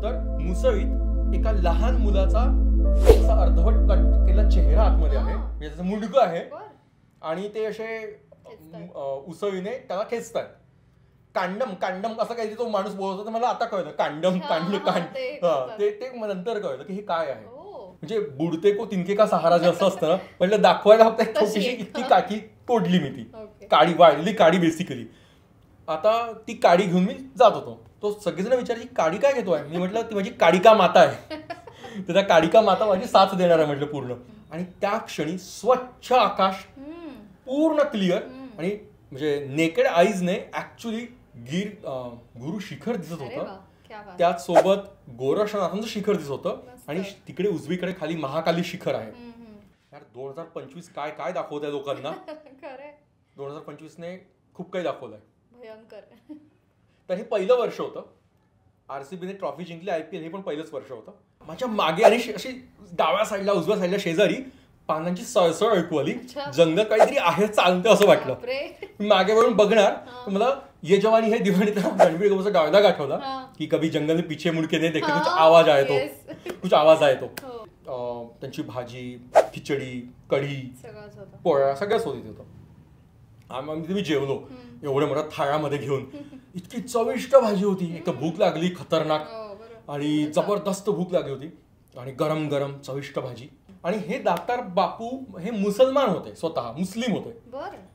तर मुसळीत एका लहान मुलाचा असा अर्धवट कट केलेला चेहरा आतमध्ये आहे, म्हणजे त्याचं मुंडकं आहे आणि ते असे उसळीने त्याला खेचतात. कांडम कांडम असं काहीतरी तो माणूस बोलतो, तर मला आता कळलं कांडम ते नंतर कळलं की हे काय आहे. म्हणजे बुडते को तिनके का सहारा जे असं असतं ना, म्हटलं दाखवायला फक्त एक छोटीशी इतकी काठी तोडली मी, ती काडी वाढली काडी बेसिकली. आता ती काडी घेऊन मी जात होतो. तो सगळेजण विचारले काडी काय घेतोय. मी म्हटलं ती माझी काडिका माता आहे. तर त्या काडिका माता माझी साथ देणार आहे म्हटलं पूर्ण. आणि त्या क्षणी स्वच्छ आकाश, पूर्ण क्लिअर, आणि म्हणजे नेकेड आईजने ऍक्च्युली गुरु शिखर दिसत होतं. त्याच सोबत गोरक्षनाथांचं शिखर दिसत होतं आणि तिकडे उजवीकडे खाली महाकाली शिखर आहे. यार 2025 काय काय दाखवत आहे लोकांना. 2025 ने खूप काही दाखवलंय, भयंकर. तर हे पहिलं वर्ष होतं. आरसीबीने ट्रॉफी जिंकली, IPL हे पण पहिलंच वर्ष होतं. माझ्या मागे आणि अशी डाव्या साईडला उजव्या साईडला शेजारी पानांची सळसळ ऐकू आली. जंगल काहीतरी आहे चालतं असं वाटलं. मागे वळून बघणार तर मला ये जवानी है दिवाणी रणबीर कपूरचा डायलॉग आठवला की कभी जंगल में पीछे मुड़ के नहीं देखे कुछ आवाज आए तो, कुछ आवाज आए तो. त्यांची भाजी, खिचडी, कढी, पोळ्या सगळ्याच होती तिथं. आम्ही जेवलो एवढ्या मोठ्या थाळ्यामध्ये घेऊन. इतकी चविष्ट भाजी होती. एक तर भूक लागली खतरनाक आणि जबरदस्त भूक लागली होती आणि गरम गरम चविष्ट भाजी. आणि हे दातार बापू हे मुसलमान होते, स्वतः मुस्लिम होते.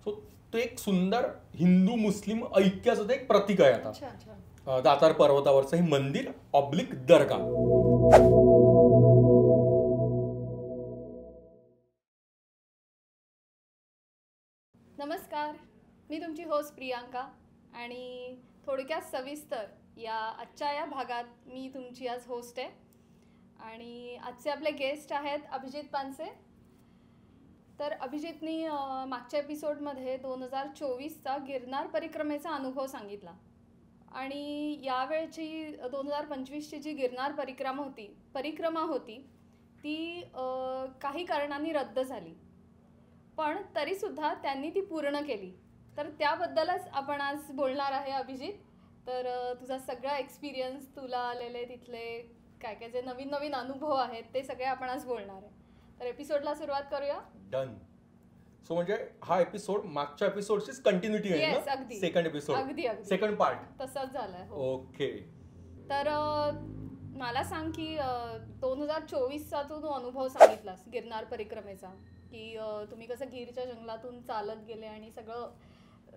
सो तो एक सुंदर हिंदू मुस्लिम ऐक्याचं एक प्रतीक आहे. आता दातार पर्वतावरचं हे मंदिर ऑब्लिक दर्गा. नमस्कार, मी तुमची होस्ट प्रियांका आणि थोडक्यात सविस्तर या आजच्या या भागात मी तुमची आज होस्ट आहे. आणि आजचे आपले गेस्ट आहेत अभिजित पानसे. तर अभिजितनी मागच्या एपिसोडमध्ये 2024चा गिरनार परिक्रमेचा अनुभव सांगितला आणि यावेळची 2025ची जी गिरनार परिक्रमा होती ती काही कारणांनी रद्द झाली, पण तरीसुद्धा त्यांनी ती पूर्ण केली. तर त्याबद्दलच आपण आज बोलणार आहे अभिजित. तर तुझा सगळा एक्सपिरियन्स, तुला आलेले तिथले काय काय जे नवीन नवीन अनुभव आहेत ते सगळे आपण आज बोलणार आहे. तर एपिसोडला सुरुवात करूया. डन. सो म्हणजे हा एपिसोड मागच्या एपिसोडचीच कंटिन्युटी आहे ना? सेकंड एपिसोड, अगदी सेकंड पार्ट तसंच झालंय. ओके. तर मला सांग की 2024चा तू अनुभव सांगितलास गिरनार परिक्रमेचा, की तुम्ही कसं गिरच्या जंगलातून चालत गेले आणि सगळं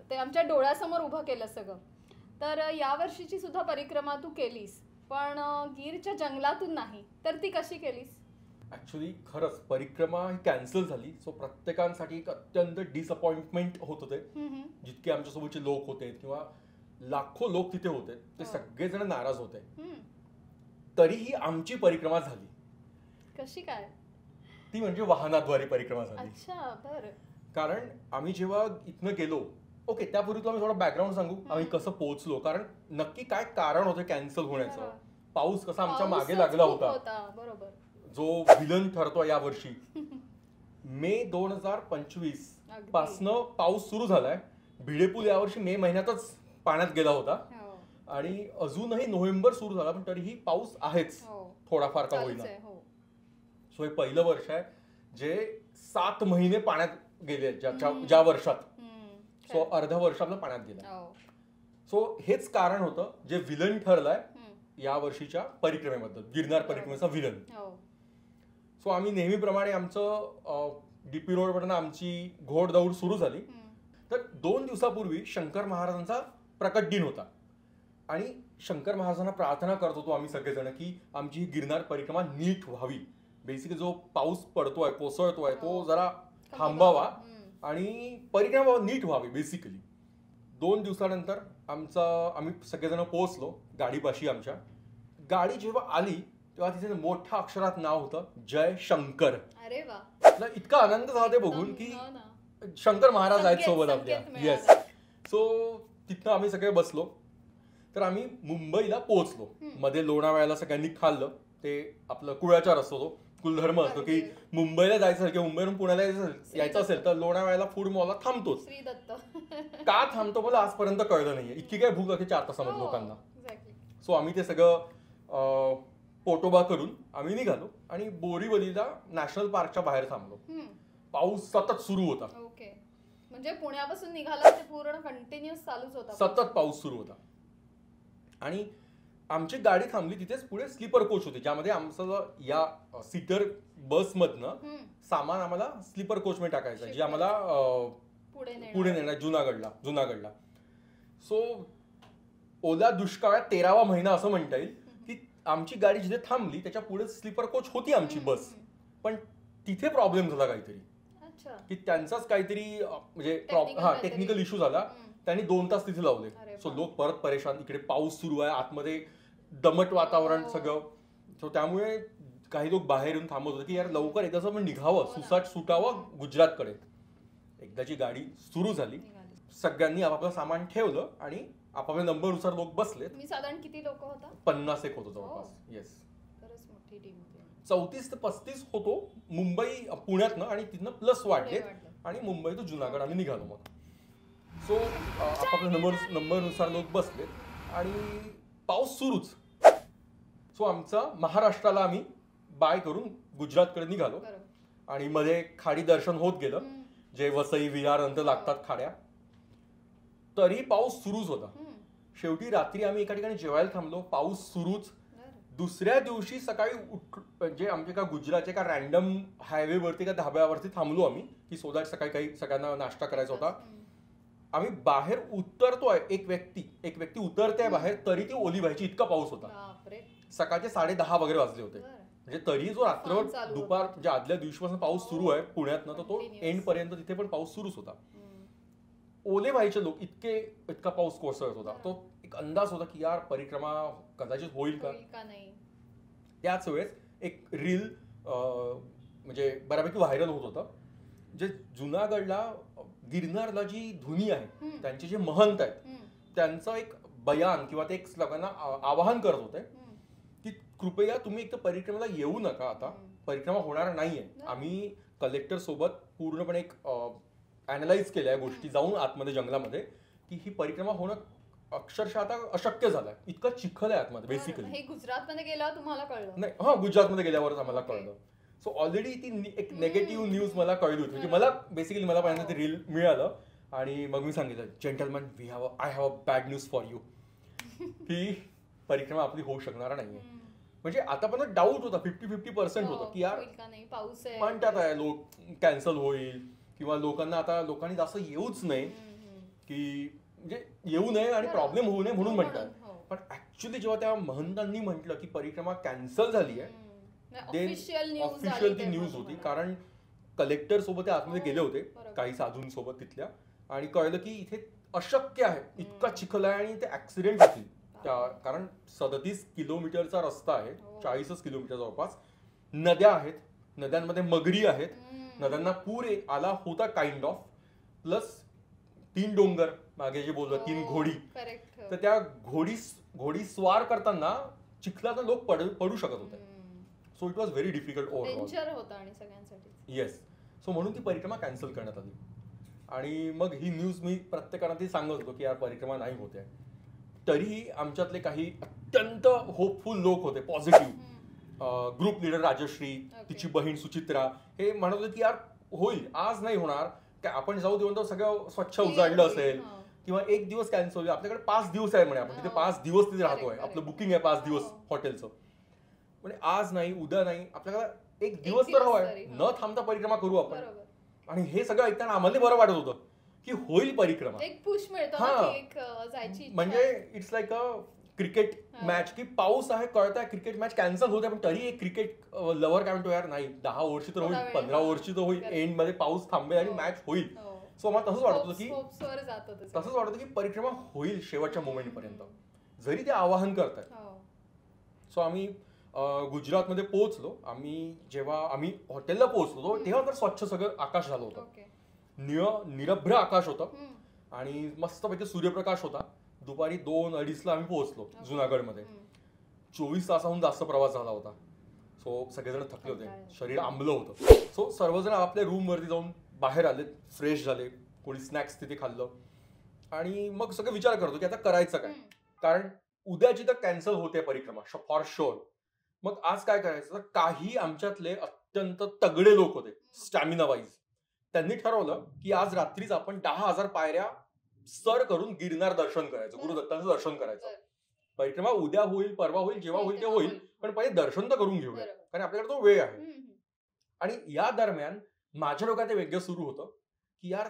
ते आमच्या डोळ्यासमोर उभं केलं सगळं. तर यावर्षीची सुद्धा परिक्रमा तू केलीस, पण गिरच्या जंगलातून नाही, तर ती कशी केलीस? ऍक्च्युली खरंच परिक्रमा ही कॅन्सल झाली. सो प्रत्येकांसाठी एक अत्यंत डिसअपॉइंटमेंट होत होते. जितके आमच्यासोबतचे लोक होते किंवा लाखो लोक तिथे होते ते सगळेजण नाराज होते. तरीही आमची परिक्रमा झाली. कशी काय? ती म्हणजे वाहनाद्वारे परिक्रमा झाली. अच्छा, बरं. कारण आम्ही जेव्हा इथनं गेलो, ओके त्यापूर्वी आम्ही थोडं बॅकग्राऊंड सांगू आम्ही कसं पोहोचलो, कारण नक्की काय कारण होतं कॅन्सल होण्याचं. पाऊस कसा आमच्या मागे लागला होता, बरोबर, जो विलन ठरतो या वर्षी. मे 2025 पासनं पाऊस सुरू झालाय. भिडेपूल यावर्षी मे महिन्यातच पाण्यात गेला होता आणि अजूनही नोव्हेंबर सुरू झाला, पण तरीही पाऊस आहेच थोडाफार का होईना. सो हे पहिलं वर्ष आहे जे 7 महिने पाण्यात गेले ज्या वर्षात. सो अर्ध वर्ष आपलं पाण्यात गेलं. सो हेच कारण होतं जे विलन ठरलंय या वर्षीच्या परिक्रमेबद्दल, गिरनार परिक्रमेचा विलन. सो आम्ही नेहमीप्रमाणे आमचं DP रोडवरनं आमची घोडदौड सुरू झाली. तर 2 दिवसापूर्वी शंकर महाराजांचा प्रकट दिन होता आणि शंकर महाराजांना प्रार्थना करत होतो आम्ही सगळेजण की आमची ही गिरनार परिक्रमा नीट व्हावी. बेसिकली जो पाऊस पडतोय, कोसळतोय, तो जरा थांबावा आणि परिक्रमा नीट व्हावी बेसिकली. 2 दिवसानंतर आम्ही सगळेजण पोहोचलो गाडीपाशी. आमच्या गाडी जेव्हा आली तेव्हा तिथे मोठ्या अक्षरात नाव होतं जय शंकर. अरे वा. इतका आनंद झाला ते बघून की शंकर महाराज आहेत सोबत आपल्या. येस. सो तिथनं आम्ही सगळे बसलो. तर आम्ही मुंबईला पोहोचलो. मध्ये लोणावळ्याला सगळ्यांनी खाल्लं. ते आपलं कुळाचार असतो, तो कुलधर्म असतो की मुंबईला जायचं किंवा मुंबईवरून पुण्याला यायचं असेल तर लोणावळ्याला फूड मॉलला थांबतोच. का थांबतो मला आजपर्यंत कळलं नाहीये. इतकी काय भूक लागते 4 तासामध्ये लोकांना. सो आम्ही ते सगळं पोटोबा करून आम्ही निघालो आणि बोरीवलीला नॅशनल पार्कच्या बाहेर थांबलो. पाऊस सतत सुरू होता. ओके, म्हणजे पुण्यापासून निघाला ते पूर्ण कंटिन्यूअस चालूच होता, सतत पाऊस सुरू होता. आणि आमची गाडी थांबली तिथेच पुढे स्लीपर कोच होती, ज्यामध्ये आमचं या सीटर बसमधनं सामान आम्हाला स्लीपर कोचमध्ये टाकायचं, जी आम्हाला पुढे नेणार जुनागडला. सो ओला दुष्काळात 13वा महिना असं म्हणता येईल की आमची गाडी जिथे थांबली त्याच्या पुढे स्लीपर कोच होती आमची बस, पण तिथे प्रॉब्लेम झाला काहीतरी, की त्यांचाच काहीतरी म्हणजे टेक्निकल इश्यू झाला. त्यांनी 2 तास तिथे लावले. सो लोक परत परेशान, इकडे पाऊस सुरू आहे, आतमध्ये दमट वातावरण सगळं. सो त्यामुळे काही लोक बाहेर येऊन थांबत होते की यार लवकर एकदाच आपण निघावं, सुटावं गुजरातकडे. एकदाची गाडी सुरू झाली, सगळ्यांनी आपापलं सामान ठेवलं आणि आपापल्या नंबरनुसार लोक बसले. साधारण किती लोक होता? 50 एक होतो जवळपास. येस, 34 ते 35 होतो मुंबई पुण्यातनं, आणि तिथनं प्लस वाढले आणि मुंबई टू जुनागड आम्ही निघालो. मग सो आपापल्या नंबरनुसार लोक बसले आणि पाऊस सुरूच. सो आमचा महाराष्ट्राला आम्ही बाय करून गुजरातकडे निघालो आणि मध्ये खाडी दर्शन होत गेलं, जे वसई विरार नंतर लागतात खाड्या. तरी पाऊस सुरूच होता. शेवटी रात्री आम्ही एका ठिकाणी जेवायला थांबलो, पाऊस सुरूच. दुसऱ्या दिवशी सकाळी म्हणजे आमच्या का गुजरातच्या का रॅन्डम हायवेवरती का धाब्यावरती थांबलो आम्ही, की सोदा सकाळी काही सगळ्यांना नाश्ता करायचा होता. आम्ही बाहेर उतरतोय, एक व्यक्ती उतरते बाहेर, तरी ती ओली व्हायची, इतका पाऊस होता. सकाळचे 10:30 वगैरे वाजले होते. म्हणजे तरी जो रात्रभर दुपार म्हणजे आदल्या दिवशीपासून पाऊस सुरू आहे पुण्यातनं, तर तो एंड पर्यंत तिथे पण पाऊस सुरूच होता. ओले व्हायचे लोक, इतका पाऊस कोसळत होता. तो एक अंदाज होता की यार परिक्रमा कदाचित होईल का नाही. त्याच वेळेस एक रील म्हणजे बऱ्यापैकी व्हायरल होत होतं, जे जुनागडला गिरनारला जी धुनी आहे, त्यांचे जे महंत आहेत, त्यांचं एक बयान किंवा ते एक लोकांना आवाहन करत होते की कृपया तुम्ही एक तर परिक्रमेला येऊ नका, आता परिक्रमा होणार नाहीये. आम्ही कलेक्टर सोबत पूर्णपणे एक अॅनलाइज केल्या गोष्टी जाऊन आतमध्ये जंगलामध्ये, की ही परिक्रमा होणं अक्षरशः आता अशक्य झालंय, इतकं चिखल आहे आतमध्ये. बेसिकली हे गुजरातमध्ये गेल्यावर तुम्हाला कळलं? नाही, गुजरातमध्ये गेल्यावरच आम्हाला कळलं. सो ऑलरेडी ती एक नेगेटिव्ह न्यूज मला कळली होती. म्हणजे मला पहिल्यांदा ते रील मिळालं आणि मग मी सांगितलं, gentleman I have a bad news for you, की परिक्रमा आपली होऊ शकणार नाहीये. म्हणजे आता पण डाऊट होता, 50-50% होतं की यार म्हणतात आहे लोक कॅन्सल होईल किंवा लोकांनी जास्त येऊच नये, की म्हणजे येऊ नये आणि प्रॉब्लेम होऊ नये म्हणून म्हणतात. पण ऍक्च्युली जेव्हा त्या महंतांनी म्हटलं की परिक्रमा कॅन्सल झाली आहे, ऑफिशियल ती न्यूज होती. कारण कलेक्टर सोबत ते आतमध्ये गेले होते काही साधूंसोबत तिथल्या, आणि कळलं की इथे अशक्य आहे, इतका चिखल आहे आणि ते ऍक्सिडेंट होतील. कारण 37 किलोमीटरचा रस्ता आहे, 40 किलोमीटर जवळपास. नद्या आहेत, नद्यांमध्ये मगरी आहेत, नद्यांना पूर आला होता काइंड ऑफ. प्लस 3 डोंगर मागे जे बोललो, 3 घोडी. तर त्या घोडी स्वार करताना चिखलात लोक पडू शकत होते. So it was very difficult overall. Yes. So म्हणून ती परिक्रमा कॅन्सल करण्यात आली. आणि मग ही न्यूज मी प्रत्येकाला ती सांगत होतो की यार परिक्रमा नाही होते. तरीही आमच्यातले काही अत्यंत होपफुल लोक होते, पॉझिटिव्ह. ग्रुप लिडर राजश्री, तिची बहीण सुचित्रा, हे म्हणत होते की यार होईल, आज नाही होणार, काय आपण जाऊ देऊन सगळं स्वच्छ उजाडलं असेल किंवा एक दिवस कॅन्सल होईल. आपल्याकडे 5 दिवस आहे म्हणे, आपण तिथे 5 दिवस तिथे राहतोय, आपलं बुकिंग आहे 5 दिवस हॉटेलचं. म्हणजे आज नाही, उद्या नाही, आपल्याला एक दिवस तर हवाय, न थांबता परिक्रमा करू आपण. आणि हे सगळं ऐकताना आम्हाला बरं वाटत होतं की होईल परिक्रमा. म्हणजे it's like a cricket match, की पाऊस आहे कळताय, क्रिकेट मॅच कॅन्सल होते, पण तरी एक क्रिकेट लव्हर काय म्हणतो यार नाही, 10 वर्ष तर होईल, 15 वर्ष तर होईल, एंड मध्ये पाऊस थांबेल आणि मॅच होईल. सो मला तसंच वाटत होतं की परिक्रमा होईल शेवटच्या मोमेंट पर्यंत, जरी ते आवाहन करतात. सो आम्ही गुजरातमध्ये पोहोचलो. जेव्हा आम्ही हॉटेलला पोहोचलो तेव्हा तर स्वच्छ सगळं आकाश झालं होतं, निरभ्र आकाश होतं आणि मस्तपैकी सूर्यप्रकाश होता. दुपारी 2-2:30 आम्ही पोहोचलो जुनागडमध्ये. 24 तासाहून जास्त प्रवास झाला होता. सो सगळेजण थकले होते, शरीर आंबलं होतं. सो सर्वजण आपल्या रूम वरती जाऊन बाहेर आले, फ्रेश झाले, कोणी स्नॅक्स तिथे खाल्लं आणि मग सगळं विचार करतो की आता करायचं काय. कारण उद्याची तर कॅन्सल होते परिक्रमा फॉर शुअर. मग आज काय करायचं, तर काही आमच्यातले अत्यंत तगडे लोक होते स्टॅमिना वाईज, त्यांनी ठरवलं की आज रात्रीच आपण 10,000 पायऱ्या सर करून गिरनार दर्शन करायचं, गुरुदत्तांचं दर्शन करायचं. परिक्रमा उद्या होईल, परवा होईल, जेव्हा होईल ते होईल, पण पहिले दर्शन तर करून घेऊया, कारण आपल्याकडे तो वेळ आहे. आणि या दरम्यान माझ्या डोक्यात ते वेगळं सुरू होतं की यार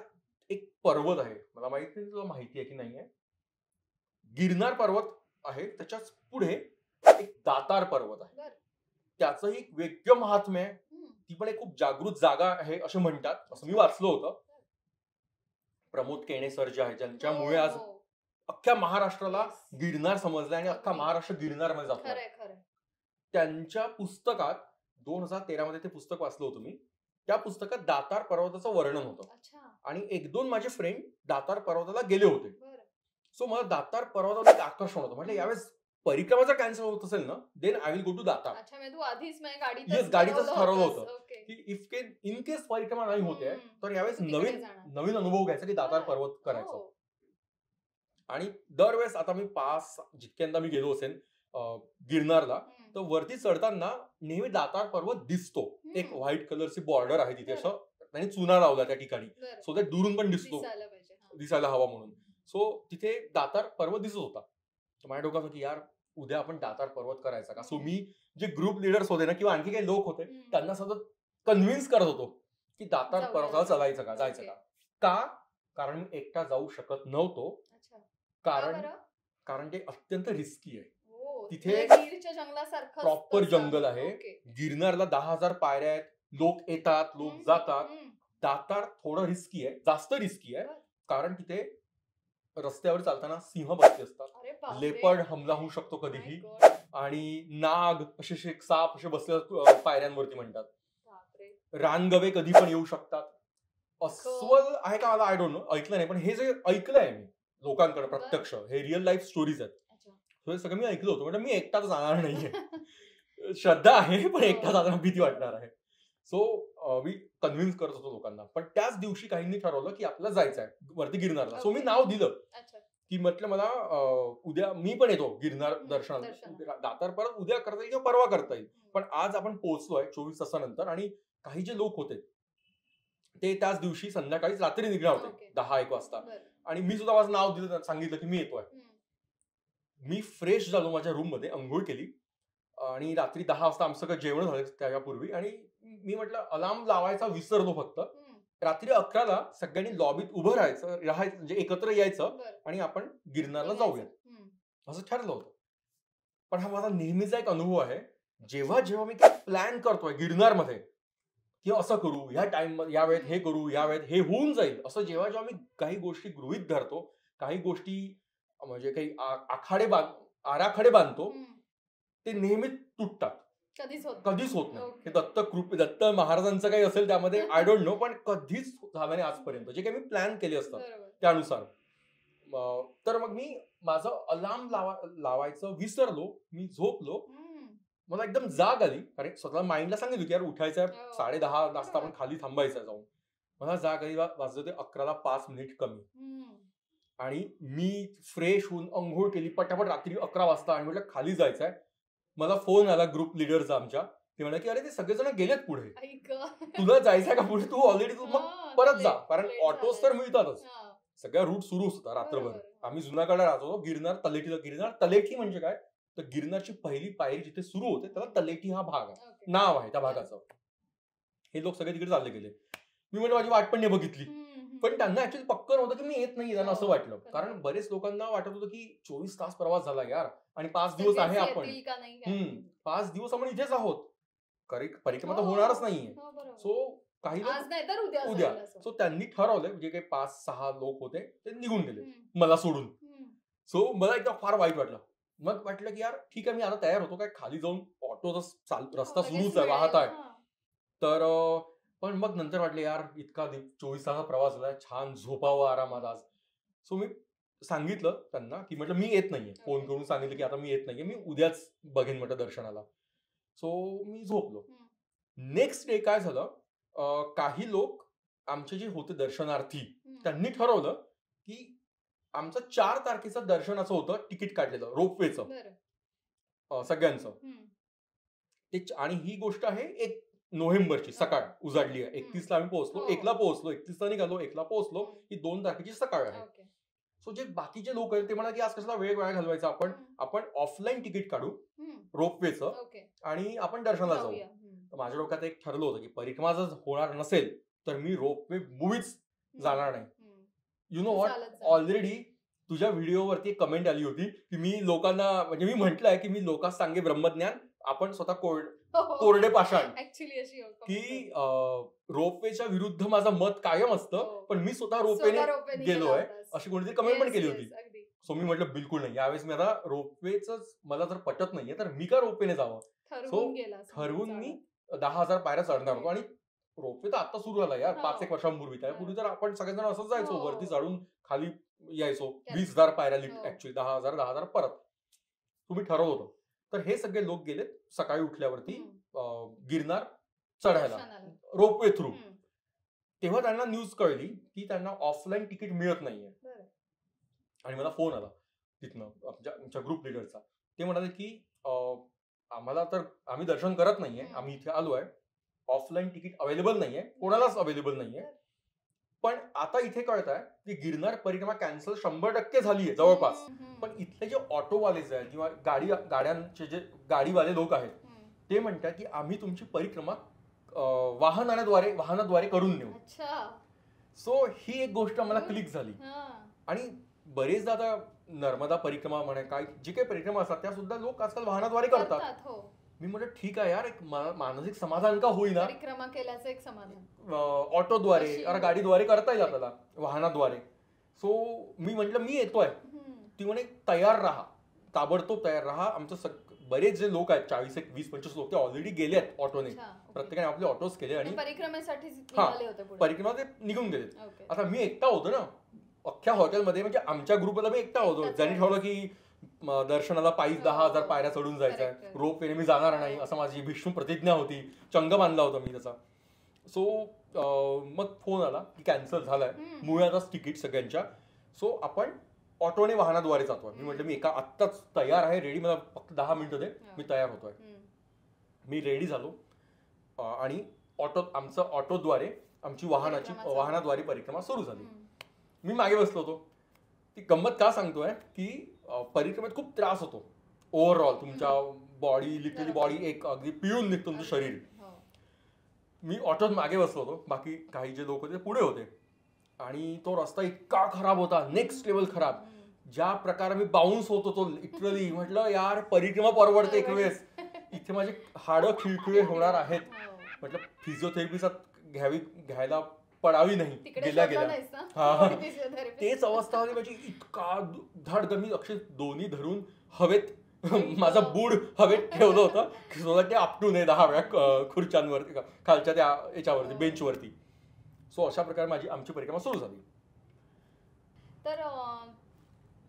एक पर्वत आहे, मला माहित नाही तुला माहिती आहे की नाहीये, गिरनार पर्वत आहे, त्याच्याच पुढे एक दातार पर्वत आहे, त्याचंही एक वेगळं महात्म्य आहे. ती पण एक खूप जागृत जागा आहे असे म्हणतात, असं मी वाचलं होतं. प्रमोद केणे सर जे आहे, ज्यांच्यामुळे आज अख्ख्या महाराष्ट्राला गिरनार समजलं आणि अख्खा महाराष्ट्र गिरनार मध्ये जातो. त्यांच्या पुस्तकात 2013 मध्ये ते पुस्तक वाचलं होतं मी. त्या पुस्तकात दातार पर्वताचं वर्णन होतं आणि 1-2 माझे फ्रेंड दातार पर्वताला गेले होते. सो मला दातार पर्वतावर एक आकर्षण होतं. म्हटलं यावेळेस परिक्रमा जर कॅन्सल होत असेल ना, then I will go to Datar. गाडीतच ठरवलं होतं की इफ इन केस परिक्रमा नाही होते तर यावेळेस नवीन अनुभव घ्यायचा की दातार पर्वत करायचं. आणि दरवेळेस आता मी जितक्यांदा मी गेलो असेल गिरनारला, तर वरती चढताना नेहमी दातार पर्वत दिसतो. एक व्हाईट कलरची बॉर्डर आहे तिथे, असं त्यांनी चुना लावला त्या ठिकाणी, सो ते दुरून पण दिसायला हवा म्हणून. सो तिथे दातार पर्वत दिसत होता. माझ्या डोक्यात होती यार उद्या आपण दातार पर्वत करायचा का. सो मी जे ग्रुप लिडर्स होते ना किंवा आणखी काही लोक होते त्यांना सतत कन्व्हिन्स करत होतो की दातार पर्वताला जायचं का. कारण मी एकटा जाऊ शकत नव्हतो, कारण ते अत्यंत रिस्की आहे. तिथे प्रॉपर जंगल आहे. गिरनारला 10,000 पायऱ्या आहेत, लोक येतात, लोक जातात. दातार थोडं रिस्की आहे, जास्त रिस्की आहे, कारण तिथे रस्त्यावर चालताना सिंह बसले असतात, लेपर्ड हमला होऊ शकतो कधीही, आणि नाग असे साप असे बसले पायऱ्यांवरती म्हणतात. रानगवे कधी पण येऊ शकतात. अस्वल आहे का मला आय डोंट नो, ऐकलं नाही, पण हे जे ऐकलंय मी लोकांकडे प्रत्यक्ष, हे रिअल लाईफ स्टोरीज आहेत. हे सगळं मी ऐकलं होतं. म्हणजे मी एकटाच जाणार नाहीये, श्रद्धा आहे पण एकटा जाताना भीती वाटणार आहे. सो मी कन्व्हिन्स करत होतो लोकांना. पण त्याच दिवशी काहींनी ठरवलं की आपल्याला जायचं आहे वरती गिरनारला. सो मी नाव दिलं की म्हटलं मला उद्या मी पण येतो गिरनार दर्शनाला. दातार परत उद्या करता येईल किंवा परवा करता येईल, पण आज आपण पोहोचलोय 24 तासानंतर. आणि काही जे लोक होते ते त्याच दिवशी संध्याकाळी रात्री निघणार होते 10-1 वाजता. आणि मी सुद्धा माझं नाव दिलं, सांगितलं की मी येतोय. मी फ्रेश झालो माझ्या रूम मध्ये, अंघोळ केली आणि रात्री 10 वाजता आमचं सगळं जेवण झालं त्याच्यापूर्वी. आणि मी म्हटलं अलार्म लावायचा विसरलो फक्त. रात्री 11ला सगळ्यांनी लॉबीत उभं राहायचं, म्हणजे एकत्र यायचं आणि आपण गिरनारला जाऊया असं ठरलं होतं. पण हा माझा नेहमीचा एक अनुभव आहे, जेव्हा जेव्हा मी काही प्लॅन करतोय गिरनारमध्ये की असं करू, ह्या टाइम या वेळेत हे करू, या वेळेत हे होऊन जाईल, असं जेव्हा जेव्हा मी काही गोष्टी गृहीत धरतो, काही गोष्टी म्हणजे काही आराखडे बांधतो, ते नेहमी तुटतात, कधीच होत नाही. हे दत्त महाराजांचं काही असेल त्यामध्ये आय डोंट नो, पण कधीच झालं नाही आजपर्यंत जे काही मी प्लॅन केले असतात त्यानुसार. तर मग मी माझं अलार्म लावायचं विसरलो, मी झोपलो. मला एकदम जाग आली, कारण स्वतःला माइंडला सांगितलं की यार उठायचं आहे, 10:30 वाजता आपण खाली थांबायचं जाऊन. मला जाग आली, वाजले होते 11ला 5 मिनिट कमी. आणि मी फ्रेश होऊन अंघोळ केली पटापट रात्री 11 वाजता आणि म्हटलं खाली जायचंय. मला फोन आला ग्रुप लिडरचा आमच्या, ते म्हणाले की अरे ते सगळेजण गेलेत पुढे, तुला जायचंय का पुढे, तू ऑलरेडी तू मग परत जा, कारण ऑटोज तर मिळतातच. सगळ्या रूट सुरू होता रात्रभर. आम्ही जुनागडला राहतो, गिरनार तलेठी म्हणजे काय, तर गिरनारची पहिली पायरी जिथे सुरू होते त्याला तलेठी हा भाग आहे, नाव आहे त्या भागाचं. हे लोक सगळे तिकडे चालले गेले. मी म्हणजे माझी वाट पण नाही बघितली, पण त्यांना ऍक्च्युअली पक्क नव्हतं की मी येत नाही, त्यांना असं वाटलं. कारण बरेच लोकांना वाटत होतं की 24 तास प्रवास झाला यार, आणि 5 दिवस आहे आपण, 5 दिवस आपण इथेच आहोत, परिक्रमा तर होणारच नाहीये. सो काही उद्या. सो त्यांनी ठरवलं, जे काही 5-6 लोक होते ते निघून गेले मला सोडून. सो मला एकदम फार वाईट वाटलं. मग वाटलं की यार ठीक आहे, मी आता तयार होतो, काय खाली जाऊन ऑटोचा रस्ता सुरूच आहे, वाहत आहे. तर पण मग नंतर वाटलं यार इतका 24 तासाचा प्रवास झाला, छान झोपावं आरामात आज. सो मी सांगितलं त्यांना की म्हटलं मी येत नाहीये, फोन करून सांगितलं की आता मी येत नाहीये, मी उद्याच बघेन म्हटलं दर्शनाला. सो मी झोपलो. नेक्स्ट डे काय झालं, काही लोक आमचे जे होते दर्शनार्थी त्यांनी ठरवलं की आमचं 4 तारखेचं दर्शनाचं होतं तिकीट काढलेलं रोपवेचं सगळ्यांचं. आणि ही गोष्ट आहे 1 नोव्हेंबरची सकाळ उजाडली आहे. 31ला आम्ही पोहोचलो, 1ला पोहोचलो, 31ला निघालो, 1ला पोहोचलो. ही 2 तारखेची सकाळ आहे. सो जे बाकीचे लोक आहेत ते म्हणाले की आज कशाला वेळ वाया घालवायचा, आपण ऑफलाईन तिकीट काढू रोपवेचं आणि आपण दर्शनाला जाऊ. माझ्या डोक्यात एक ठरलं होतं की परिक्रमा जर होणार नसेल तर मी रोपवे मूवीच जाणार नाही. यु नो व्हॉट, ऑलरेडी तुझ्या व्हिडिओवरती कमेंट आली होती की मी लोकांना म्हणजे मी म्हटलंय की मी लोकांना सांगे ब्रह्मज्ञान, आपण स्वतः कोरडे पाषाण, की रोपवेच्या विरुद्ध माझं मत कायम असतं पण मी स्वतः रोपवेने गेलोय अशी कोणीतरी कमेंट पण केली होती. सो मी म्हटलं बिलकुल नाही, यावेळेस मी आता रोपवेच मला जर पटत नाहीये तर मी का रोपवेने जावं. सो ठरवून मी 10,000 पायऱ्या चढणार होतो. आणि रोपवे तर आता सुरू झाला यार 5-1 वर्षांपूर्वी. त्यापूर्वी तर आपण सगळेजण असंच जायचो, वरती चढून खाली यायचो. 20,000 पायऱ्या ऍक्च्युअली 10,000 परत. तुम्ही ठरवलं होतं. तर हे सगळे लोक गेलेत सकाळी उठल्यावरती गिरनार चढायला रोपवे थ्रू. तेव्हा त्यांना न्यूज कळली की त्यांना ऑफलाईन तिकीट मिळत नाहीये. आणि मला फोन आला तिथनं आमच्या ग्रुप लिडरचा. ते म्हणाले की आम्हाला तर आम्ही दर्शन करत नाहीये, आम्ही इथे आलोय, ऑफलाईन तिकीट अवेलेबल नाहीये, कोणालाच अवेलेबल नाहीये. पण आता इथे कळत आहे की गिरनार परिक्रमा कॅन्सल 100% झालीये जवळपास. पण इथले जे ऑटोवालेज आहेत किंवा गाड्यांचे जे गाडीवाले लोक आहेत ते म्हणतात की आम्ही तुमची परिक्रमा वाहनाद्वारे करून नेऊ. सो ही एक गोष्ट आम्हाला क्लिक झाली. आणि बरेचदा आता नर्मदा परिक्रमा म्हणे काय जे काही परिक्रमा असतात त्या सुद्धा लोक आजकाल वाहनाद्वारे करतात. मी म्हटलं ठीक आहे यार, एक मानसिक समाधान का होईना, परिक्रमा केल्याचं एक समाधान ऑटोद्वारे गाडीद्वारे करता येईल आपल्याला वाहनाद्वारे. सो मी म्हटलं मी येतोय. ती म्हणे तयार राहा, ताबडतोब तयार राहा. आमचं बरेच जे लोक आहेत 40-20-25 लोक ते ऑलरेडी गेले आहेत ऑटोने. प्रत्येकाने आपले ऑटोज केले आणि परिक्रमा ते निघून गेले. आता मी एकटा होतो ना अख्ख्या हॉटेलमध्ये, म्हणजे आमच्या ग्रुपला मी एकटा होतो. ज्यांनी ठरवलं की दर्शनाला पायी 10,000 पायऱ्या चढून जायचंय, रोपवेने मी जाणार नाही असं माझी भीष्म प्रतिज्ञा होती. चंग बांधला होता मी त्याचा. सो मग फोन आला की कॅन्सल झालाय मुळातच तिकीट सगळ्यांच्या. सो आपण ऑटोने वाहनाद्वारे जातोय. मी म्हटलं मी आत्ताच तयार आहे, रेडी, मला फक्त 10 मिनिटं दे, मी तयार होतोय. मी रेडी झालो आणि आमचं ऑटोद्वारे आमची वाहनाद्वारे परिक्रमा सुरू झाली. मी मागे बसलो होतो. ती गंमत का सांगतोय की परिक्रमेत खूप त्रास होतो ओव्हरऑल. तुमच्या लिटरली बॉडी एक अगदी पिळून निघतो तुमचं शरीर. मी ऑटोत मागे बसलो होतो, बाकी काही जे लोक होते पुढे होते. आणि तो रस्ता इतका खराब होता, नेक्स्ट लेवल खराब. ज्या प्रकारे मी बाउन्स होत होतो लिटरली, म्हटलं यार परिक्रमा परवडते एक वेळेस, इथे माझे हाडं खिळखिळे होणार आहेत. म्हटलं फिजिओथेरपीचा घ्यायला पडावी नाही गेल्या तेच अवस्था होती माझी. इतका धडधड, मी अक्षय दोन्ही धरून हवेत माझा बूड हवेत ठेवलं होतं की ते आपटू नये 10 वेळा खुर्च्यांवरती खालच्या त्या याच्यावरती बेंचवरती. सो अशा प्रकारे आमची परिक्रमा सुरू झाली. तर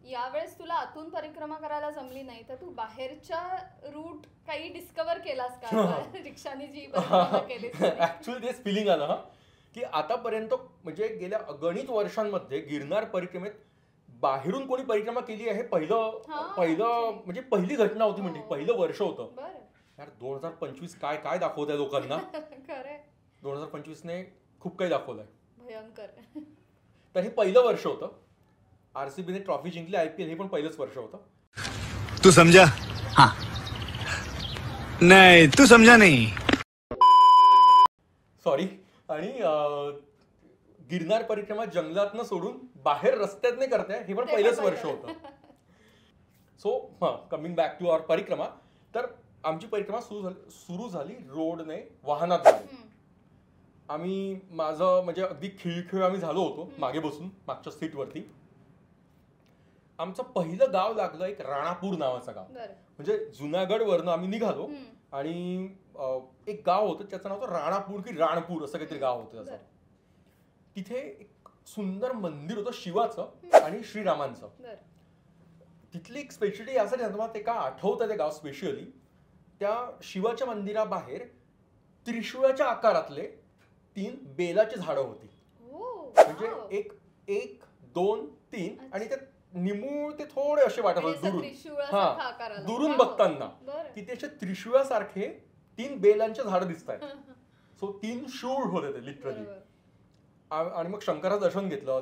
यावेळेस तुला आतून परिक्रमा करायला जमली नाही तर तू बाहेरच्या रूट काही डिस्कवर केलास का रिक्षाने जी परिक्रमा केलीस? ऍक्च्युअली तेच फिलिंग आलं की आतापर्यंत म्हणजे गेल्या अगणित वर्षांमध्ये गिरनार परिक्रमेत बाहेरून कोणी परिक्रमा केली आहे पहिलं म्हणजे पहिली घटना होती, म्हणजे पहिलं वर्ष होतं यार. 2025 काय दाखवतंय लोकांना. 2025 ने खूप काही दाखवलंय भयंकर. तर हे पहिलं वर्ष होतं. आरसीबीने ट्रॉफी जिंकली, IPL हे पण पहिलंच वर्ष होतं. तू समझा? हाँ. नाही तू समझा नाही. सॉरी. आणि गिरनार परिक्रमा जंगलातनं सोडून बाहेर रस्त्यातनं करताय हे पण पहिलंच वर्ष होतं. सो कमिंग बॅक टू आवर परिक्रमा. तर आमची परिक्रमा सुरू झाली रोडने, वाहनाद्वारे. आम्ही म्हणजे अगदी खिळखिळ आम्ही झालो होतो मागे बसून मागच्या सीटवरती. आमचं पहिलं गाव लागलं एक राणापूर नावाचं गाव. म्हणजे जुनागड वरनं आम्ही निघालो आणि एक गाव होतं त्याचं नाव होतं राणापूर की राणपूर असं काहीतरी गाव होतं त्याचं. तिथे एक सुंदर मंदिर होतं शिवाचं आणि श्रीरामांचं. तिथली एक स्पेशालिटी यासाठी तुम्हाला ते का आठवतं ते गाव स्पेशली, त्या शिवाच्या मंदिराबाहेर त्रिशूळाच्या आकारातले 3 बेलाची झाडं होती. म्हणजे 1, 2, 3 आणि त्या निमूळ ते थोडे असे वाटत होते दुरून दुरून बघताना की ते असे त्रिशूळासारखे 3 बेलांचे झाड दिसत आहेत. सो 3 शूळ होते ते लिटरली. आणि मग शंकराचं दर्शन घेतलं,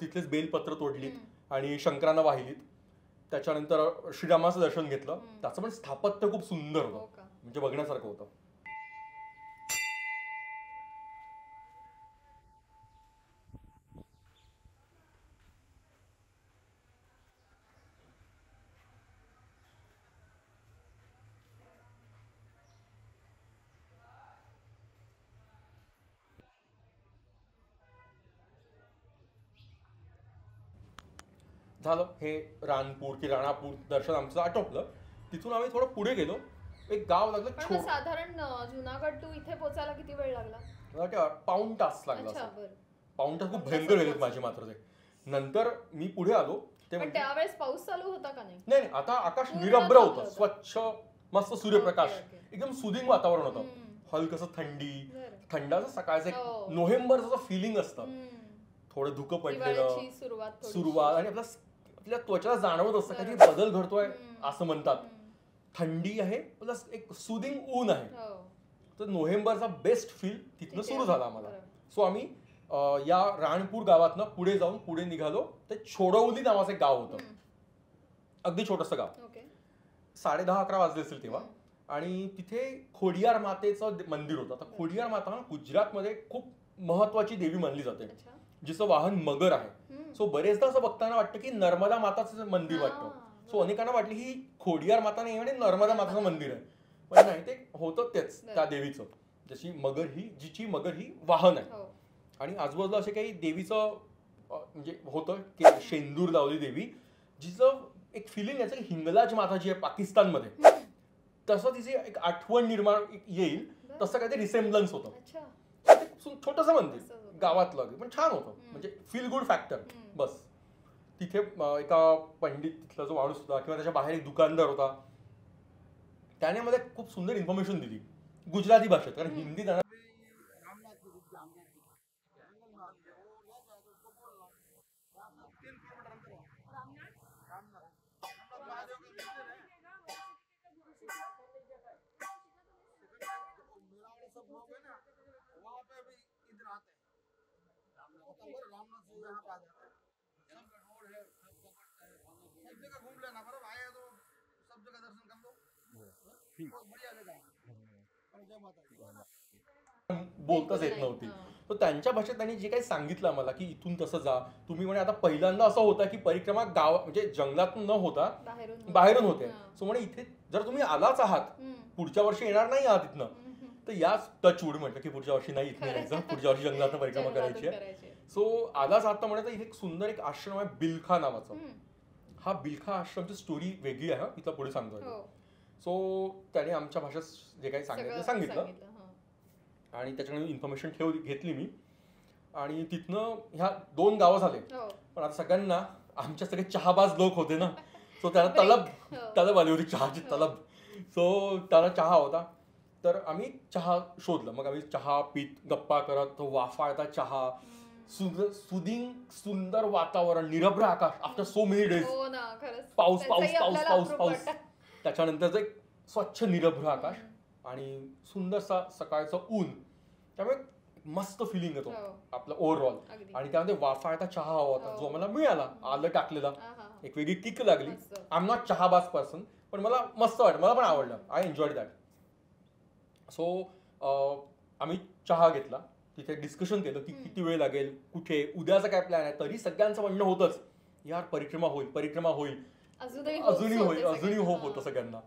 तिथलेच बेलपत्र तोडलीत आणि शंकरांना वाहिलीत. त्याच्यानंतर श्रीरामाचं दर्शन घेतलं. त्याचं पण स्थापत्य खूप सुंदर होतं, म्हणजे बघण्यासारखं होतं. झालं हे रानपूर की राणापूर दर्शन आमचं आटोपलं. तिथून आम्ही थोडं पुढे गेलो. एक गाव लागलं. साधारण जुनागड टू इथे पोहोचायला किती वेळ लागला? पाऊण तास लागला. पाऊण तास खूप भयंकर वेळ माझी मात्र ते. नंतर मी पुढे आलो. त्यावेळेस पाऊस चालू होता का? नाही, आता आकाश निरभ्र होतं, स्वच्छ मस्त सूर्यप्रकाश, एकदम सुदिंग वातावरण होतं. हलकस थंडाचं सकाळचं एक नोव्हेंबरचं फिलिंग असतं. थोडं धुकं पडलेलं सुरुवात आणि आपल्या त्वचेला जाणवत असतं काही बदल घडतोय असं म्हणतात. थंडी आहे प्लस एक सुदिंग ऊन आहे. तर नोव्हेंबरचा बेस्ट फील तिथनं सुरू झाला आम्हाला. सो आम्ही या राणपूर गावातनं पुढे जाऊन पुढे निघालो. ते छोडवली नावाचं एक गाव होतं, अगदी छोटंसं गाव. 10:30-11 वाजले असेल तेव्हा. आणि तिथे खोडियार मातेचं मंदिर होतं. आता खोडियार माता गुजरातमध्ये खूप महत्वाची देवी मानली जाते, जिचं वाहन मगर आहे. सो बरेचदा असं बघताना वाटतं की नर्मदा माताचं मंदिर वाटतं. सो अनेकांना वाटलं ही खोडियार माता नाही म्हणजे नर्मदा माताचं मंदिर आहे, पण नाही, ते होतं तेच त्या देवीचं. जिची मगर ही वाहन आहे. आणि आजूबाजूला असे काही देवीचं म्हणजे होतं की शेंदूर लावली देवी, जिचं एक फिलिंग याचं की हिंगलाज माता जी आहे पाकिस्तानमध्ये, तसं तिची एक आठवण निर्माण येईल तसं काहीतरी रिसेम्बलन्स होतं. छोटंसं मंदिर गावातलं, पण छान होतं, म्हणजे फील गुड फॅक्टर. बस तिथे एका पंडित तिथला जो माणूस होता किंवा त्याच्या बाहेर एक दुकानदार होता, त्याने मला खूप सुंदर इन्फॉर्मेशन दिली गुजराती भाषेत, कारण हिंदी त्यांना बोलताच येत नव्हती. तर त्यांच्या भाषेत त्यांनी जे काही सांगितलं मला की इथून तसं जा तुम्ही, म्हणे आता पहिल्यांदा असं होतं की परिक्रमा गाव म्हणजे जंगलातून न होता बाहेरून होते. सो म्हणे इथे जर तुम्ही आलाच आहात, पुढच्या वर्षी येणार नाही आहात इथनं, तर याच टचवूड म्हटलं की पुढच्या वर्षी नाही इथनं यायचं, पुढच्या वर्षी जंगलातनं परिक्रमा करायची आहे. सो आलाच आहात तर म्हणायचं इथे एक सुंदर एक आश्रम आहे बिलखा नावाचा. हा बिलखा आश्रमची स्टोरी वेगळी आहे, तिथं पुढे सांगतो. सो त्याने आमच्या भाषेत जे काही सांगितलं आणि त्याच्यानंतर इन्फॉर्मेशन घेतली मी. आणि तिथनं ह्या 2 गावं झाले. पण आता सगळ्यांना आमच्या सगळे चहाबाज लोक होते ना, सो त्याला तलब आली होती, चहाची तलब. सो त्याला चहा होता, तर आम्ही चहा शोधलं. मग आम्ही चहा पीत गप्पा करत, तो वाफाळता चहा, सुदिंग सुंदर वातावरण, निरभ्र आकाश आफ्टर सो मेनी डेज, पाऊस पाऊस पाऊस पाऊस पाऊस, त्याच्यानंतरचं एक स्वच्छ निरभ्र आकाश आणि सुंदरसा सकाळचं ऊन. त्यामुळे मस्त फिलिंग येतो आपलं ओव्हरऑल. आणि त्यामध्ये वाफाळता चहा हवा होता, जो मला मिळाला, आलं टाकलेला, एक वेगळी किक लागली. आय एम नॉट चहाबाज पर्सन, पण मला मस्त वाटलं, मला पण आवडलं. I enjoyed that. सो आम्ही चहा घेतला, तिथे डिस्कशन केलं की किती वेळ लागेल, कुठे, उद्याचा काय प्लॅन आहे. तरी सगळ्यांचं म्हणणं होतंच यार परिक्रमा होईल, अजूनही होप होतं सगळ्यांना.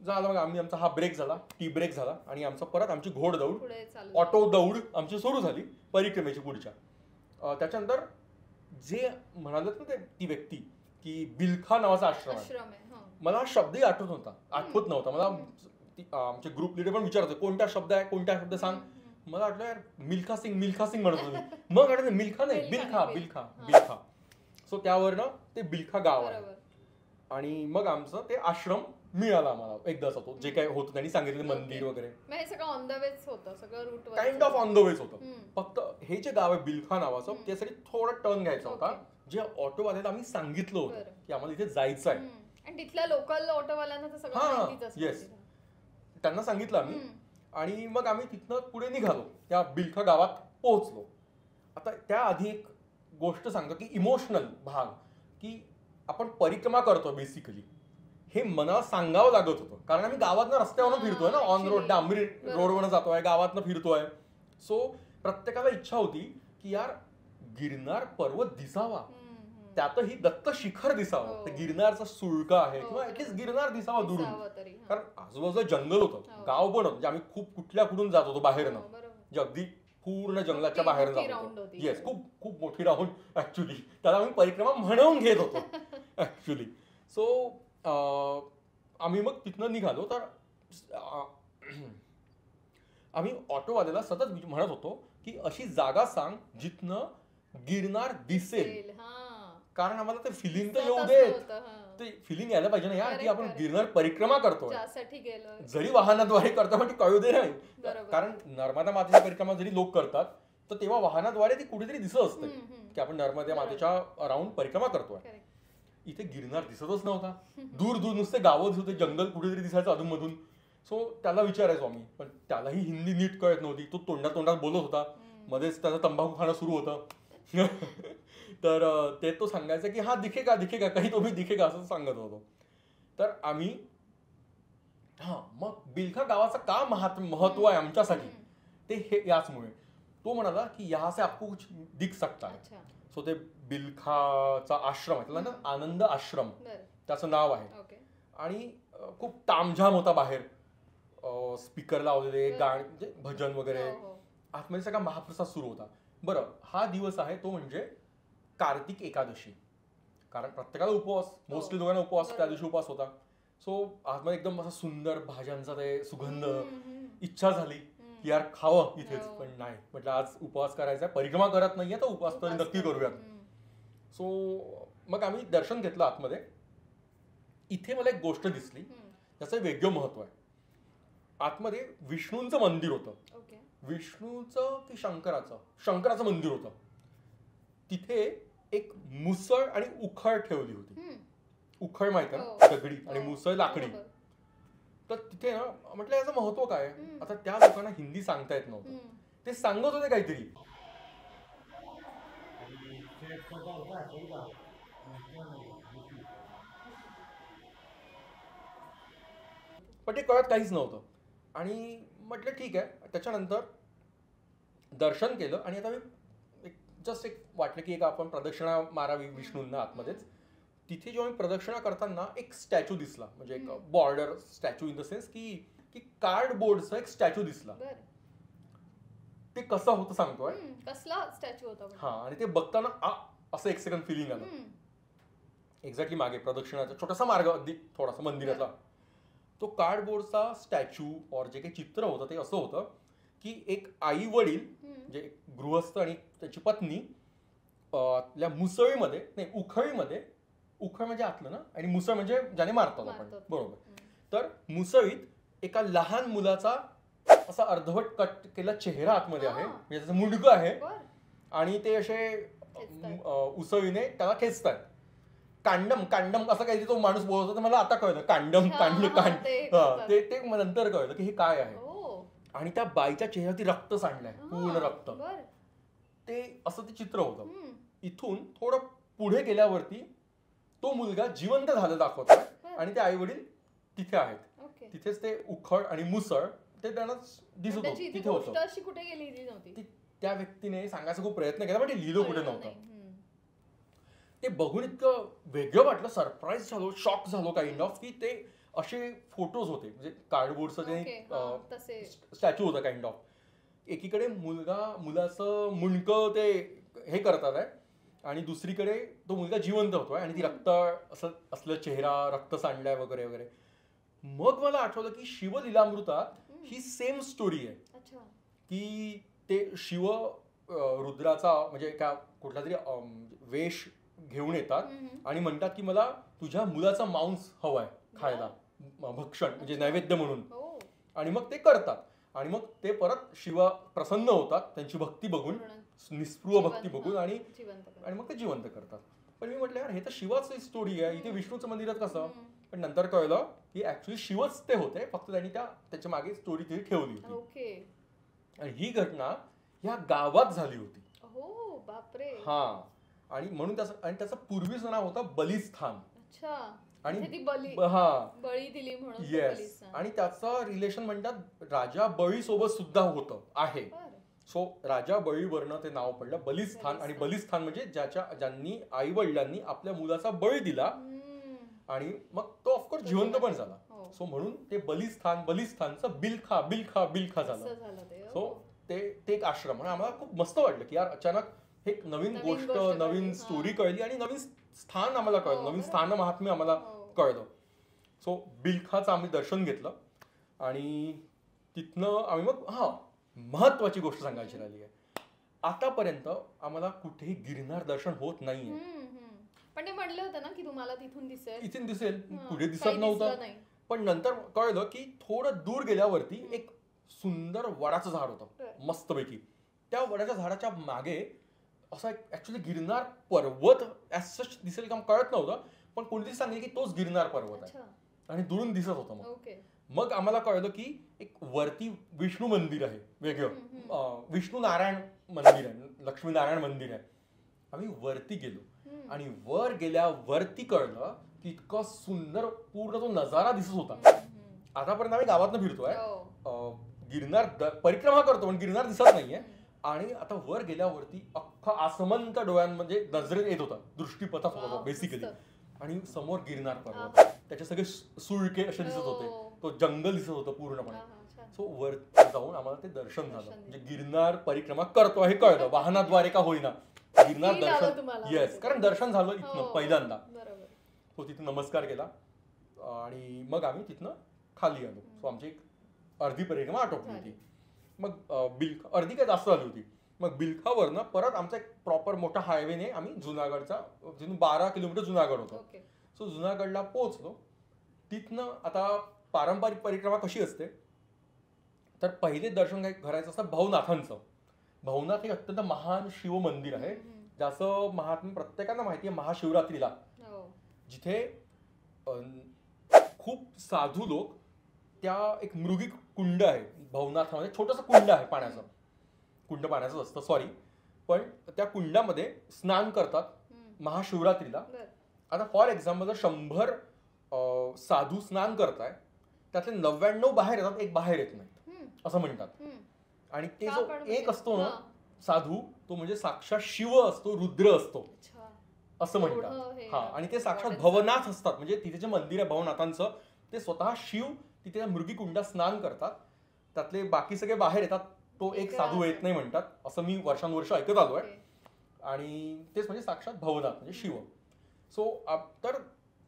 झालं. मग आमचा हा ब्रेक झाला, टी ब्रेक झाला आणि आमचा परत आमची घोड दौड, ऑटो दौड आमची सुरू झाली परिक्रमेची पुढच्या. त्याच्यानंतर जे म्हणाल ना ती व्यक्ती की बिलखा नावाचा आश्रम आहे, मला हा शब्दही आठवत नव्हता. मला आमचे ग्रुप लिडर पण विचारतो कोणता शब्द सांग. मला वाटलं यार मिल्खा सिंग म्हणत होतो मी. मग वाटलं मिल्खा नाही, बिलखा. सो त्यावरनं ते बिलखा गाव आहे. आणि मग आमचं ते आश्रम मिळाला आम्हाला एकदाच होतो. जे काय होतं त्यांनी सांगितलं मंदिर वगैरे, kind of on the vetch होतं. फक्त हे जे गाव आहे बिलखा नावाचं, त्यासाठी थोडा टर्न घ्यायचा होता जे ऑटोवाल्याला आम्ही सांगितलं होतं बरं. की आम्हाला इथे जायचं आहे. आणि तिथल्या लोकल ऑटोवाल्यांना तर सगळं माहितीच असतं येस, तिथं. त्यांना सांगितलं आम्ही. आणि मग आम्ही तिथनं पुढे निघालो, त्या बिलखा गावात पोहोचलो. आता त्याआधी एक गोष्ट सांगतो की इमोशनल भाग, की आपण परिक्रमा करतो बेसिकली, हे मनाला सांगावं लागत होतं. कारण आम्ही गावातनं रस्त्यावरून फिरतोय ना, ऑन रोड डांबरी रोडवरनं जातोय, गावातनं फिरतोय. सो प्रत्येकाला इच्छा होती की यार गिरनार पर्वत दिसावा, त्यातही दत्त शिखर दिसावं, गिरनारचा सुळका आहे किंवा ऍटलीस्ट गिरनार दिसावा दुरून. कारण आजूबाजूला जंगल होतं, गाव पण होतं, म्हणजे आम्ही खूप कुठून जात होतो बाहेरनं, म्हणजे अगदी पूर्ण जंगलाच्या बाहेर जात होतो. येस, खूप खूप मोठी राऊंड ऍक्च्युली, त्याला आम्ही परिक्रमा म्हणून घेत होतो ऍक्च्युली. सो आम्ही मग तिथनं निघालो. तर आम्ही ऑटोवाल्याला सतत म्हणत होतो की अशी जागा सांग जिथनं गिरनार दिसेल, कारण आम्हाला ते फिलिंग तर येऊ देत, ते फिलिंग यायला पाहिजे ना यार की आपण गिरनार परिक्रमा करतोय. जरी वाहनाद्वारे करतो पण ती कळू दे नाही, कारण नर्मदा मातेची परिक्रमा जरी लोक करतात तर तेव्हा वाहनाद्वारे ती कुठेतरी दिसत असते की आपण नर्मदा मातेच्या अराउंड परिक्रमा करतोय. इथे गिरनार दिसतच नव्हता, दूर दूर नुसते गावं दिसत, जंगल कुठेतरी दिसायचं अधूनमधून. सो त्याला विचारायचो आम्ही, पण त्यालाही हिंदी नीट कळत नव्हती. तो तोंडात बोलत होता, मध्येच त्याचं तंबाखू खाणं सुरू होतं. तर ते तो सांगायचं की हा दिखेगा दिखेगा काही तो मी दिखेगा असं सांगत होतो. तर आम्ही मग बिलखा गावाचं का महत्व आहे आमच्यासाठी ते हे याचमुळे. तो म्हणाला की यहाँ से आपको कुछ दिख सकता है. सो ते बिलखाचा आश्रम आहे, त्याला ना आनंद आश्रम त्याचं नाव आहे. आणि खूप तामझाम होता बाहेर, स्पीकर लावलेले, गाणी म्हणजे भजन वगैरे, आतमध्ये सगळा महाप्रसाद सुरू होता. बरं, हा दिवस आहे तो म्हणजे कार्तिक एकादशी, कारण प्रत्येकाला उपवास, मोस्टली लोकांना उपवास त्या दिवशी उपवास होता. सो आतमध्ये एकदम असा सुंदर भाज्यांचा ते सुगंध, इच्छा झाली की यार खावं इथेच, पण नाही म्हटलं आज उपवास करायचा, परिक्रमा करत नाहीये तर उपवास तर नक्की करूयात. सो मग आम्ही दर्शन घेतलं आतमध्ये. इथे मला एक गोष्ट दिसली, त्याचं वेगळं महत्व आहे. आतमध्ये विष्णूंचं मंदिर होतं. विष्णूचं की शंकराचं मंदिर होतं. तिथे एक मुसळ आणि उखळ ठेवली होती. उखळ माहिती आहे ना, दगडी, आणि मुसळ लाकडी. तर तिथे ना म्हटलं याचं महत्व काय. आता त्या लोकांना हिंदी सांगता येत नव्हतं, ते सांगत होते काहीतरी, पण ते कळत काहीच नव्हतं. आणि म्हटलं ठीक आहे. त्याच्यानंतर दर्शन केलं आणि आता मी जस्ट एक वाटलं की एक आपण प्रदक्षिणा मारावी विष्णूंना आतमध्येच. तिथे जेव्हा मी प्रदक्षिणा करताना एक स्टॅच्यू दिसला, म्हणजे एक border statue in the sense की कार्डबोर्डचा एक स्टॅच्यू दिसला. ते कसं होतं सांगतोय, कसला स्टॅच्यू होता. हा, आणि ते बघताना असं एक सेकंड फिलिंग आलं. एक्झॅक्टली मागे प्रदक्षिणाचा छोटासा मार्ग, अगदी थोडासा मंदिराचा, तो कार्डबोर्डचा स्टॅच्यू और जे काही चित्र होतं ते असं होतं की एक आई वडील, म्हणजे गृहस्थ आणि त्याची पत्नी, आपल्या मुसळीमध्ये, नाही उखळीमध्ये, उखळ म्हणजे आतलं ना, आणि मुसळ म्हणजे ज्याने मारतो आपण, बरोबर. तर मुसळीत एका लहान मुलाचा असा अर्धवट कट केला चेहरा आतमध्ये आहे, म्हणजे त्याचं मुंडकं आहे, आणि ते असे उसळीने त्याला खेचतात. कांडम असं काहीतरी तो माणूस बोलत होता, मला आता कळलं कांडम ते नंतर कळलं की हे काय आहे. आणि त्या बाईच्या चेहऱ्यावरती रक्त सांडलंय, पूर्ण रक्त. ते असं ते चित्र होतं. इथून थोडं पुढे गेल्यावरती तो मुलगा जिवंत झालं दाखवतोय आणि ते आई वडील तिथे आहेत. तिथेच ते उखळ आणि मुसळ ते त्यांना दिसत होतं, तिथे होतं. त्या व्यक्तीने सांगायचा खूप प्रयत्न केला पण ते लिहिलं कुठे नव्हतं. ते बघून इतकं वेगळं वाटलं, सरप्राईज झालो, शॉक झालो काइंड ऑफ, की ते असे फोटोज होते, म्हणजे कार्डबोर्डचं ते स्टॅच्यू होतं काइंड ऑफ. एकीकडे मुलाचं मुंडकं ते हे करतात आहे, आणि दुसरीकडे तो मुलगा जिवंत होतोय आणि ती रक्त असलं चेहरा, रक्त सांडलाय वगैरे वगैरे. मग मला आठवलं की शिवलीलामृतात ही सेम स्टोरी आहे, की ते शिव रुद्राचा म्हणजे कुठला तरी वेश घेऊन येतात आणि म्हणतात की मला तुझ्या मुलाचा मांस हवाय खायला, भक्षण म्हणजे नैवेद्य म्हणून. आणि मग ते करतात आणि मग ते परत शिव प्रसन्न होतात त्यांची भक्ती बघून निस्पृह भक्ती बघून आणि जिवंत करतात. आणि मग ते जिवंत करतात. पण मी म्हटलं यार हे तर शिवाची स्टोरी आहे, इथे विष्णूचं मंदिरात कसं. पण नंतर कळलं की ऍक्च्युली शिवच ते होते, फक्त त्यांनी त्याच्या मागे स्टोरी तिथे ठेवली होती. ओके. आणि ही घटना ह्या गावात झाली होती. हो बापरे. हा, आणि म्हणून त्याचं पूर्वीचं नाव होतं बलिस्थान. अच्छा. आणि ती बळी दिली म्हणून येस, आणि त्याचं रिलेशन म्हणतात राजा बळी सोबत सुद्धा होतं आहे. सो राजा बळीवरनं ते नाव पडलं बलिस्थान. आणि बलिस्थान म्हणजे ज्यांनी आई वडिलांनी आपल्या मुलाचा बळी दिला आणि मग तो ऑफकोर्स जिवंत पण झाला. सो म्हणून ते बलिस्थानचं बिलखा झालं. सो ते एक आश्रम. आणि आम्हाला खूप मस्त वाटलं की यार अचानक हे नवीन गोष्ट, नवीन स्टोरी कळली आणि नवीन स्थान आम्हाला कळलं, नवीन स्थान महात्म्य आम्हाला कळलं. सो बिलखाचं आम्ही दर्शन घेतलं आणि तिथनं आम्ही मग महत्वाची गोष्ट सांगायची राहिली आहे. आतापर्यंत आम्हाला कुठेही गिरनार दर्शन होत नाहीये. पण ते म्हणलं होतं ना की तुम्हाला तिथून दिसेल, पुढे दिसत नव्हतं. पण नंतर कळलं की थोडं दूर गेल्यावरती एक सुंदर वडाचं झाड होतं मस्तपैकी. त्या वडाच्या झाडाच्या मागे असा ऍक्च्युली गिरनार पर्वत ऍज सच दिसेल का कळत नव्हतं, पण कोणीतरी सांगितलं की तोच गिरनार पर्वत आहे आणि दुरून दिसत होतं. मग आम्हाला कळलं की एक वरती विष्णू मंदिर आहे वेगळं, विष्णू नारायण मंदिर आहे, लक्ष्मी नारायण मंदिर आहे. आम्ही वरती गेलो आणि वर गेल्यावरती कळलं की इतका सुंदर पूर्ण तो नजारा दिसत होता. आतापर्यंत आम्ही गावातनं फिरतोय, गिरनार परिक्रमा करतो पण गिरनार दिसत नाहीये. आणि आता वर गेल्यावरती अख्खा आसमंत डोळ्यांमध्ये नजरेत येत होता, दृष्टीपथात होता बेसिकली. आणि समोर गिरनार पर्वत, त्याचे सगळे सुळके असे दिसत होते, तो जंगल दिसत होतं पूर्णपणे. सो वरती जाऊन आम्हाला ते दर्शन झालं. म्हणजे गिरनार परिक्रमा करतो हे कळलं, वाहनाद्वारे का होईना गिरनार दर्शन. येस, कारण दर्शन झालं इथनं पहिल्यांदा. तो तिथे नमस्कार केला आणि मग आम्ही तिथनं खाली आलो. सो आमची एक अर्धी परिक्रमा आटोपली होती. मग अर्धी काय जास्त झाली होती. मग बिलखावरनं परत आमचा एक प्रॉपर मोठा हायवेने आम्ही जुनागडचा 12 किलोमीटर जुनागड होतं. सो जुनागडला पोहोचलो. तिथनं आता पारंपरिक परिक्रमा कशी असते तर पहिले दर्शन करायचं असतं भवनाथांचं. भवनाथ हे अत्यंत महान शिव मंदिर आहे, ज्याचं महात्म्य प्रत्येकांना माहिती आहे. महाशिवरात्रीला जिथे खूप साधू लोक त्या एक मृगी कुंड आहे भवनाथामध्ये, छोटंसं कुंड आहे पाण्याचं, कुंड पाण्याचं असतं सॉरी, पण त्या कुंडामध्ये स्नान करतात महाशिवरात्रीला. आता फॉर एक्झाम्पल जर 100 साधू स्नान करताय त्यातले 99 बाहेर येतात, एक बाहेर येत नाही असं म्हणतात. आणि ते जो एक असतो ना साधू, तो म्हणजे साक्षात शिव असतो, रुद्र असतो असं म्हणतात. हा, आणि ते साक्षात भवनाथ असतात. म्हणजे तिथे जे मंदिर आहे भवनाथांचं, ते स्वतः शिव तिथे मृगी कुंडात स्नान करतात. त्यातले बाकी सगळे बाहेर येतात, तो एक साधू येत नाही म्हणतात. असं मी वर्षानुवर्ष ऐकत आलोय. आणि तेच म्हणजे साक्षात भवनाथ म्हणजे शिव. सो तर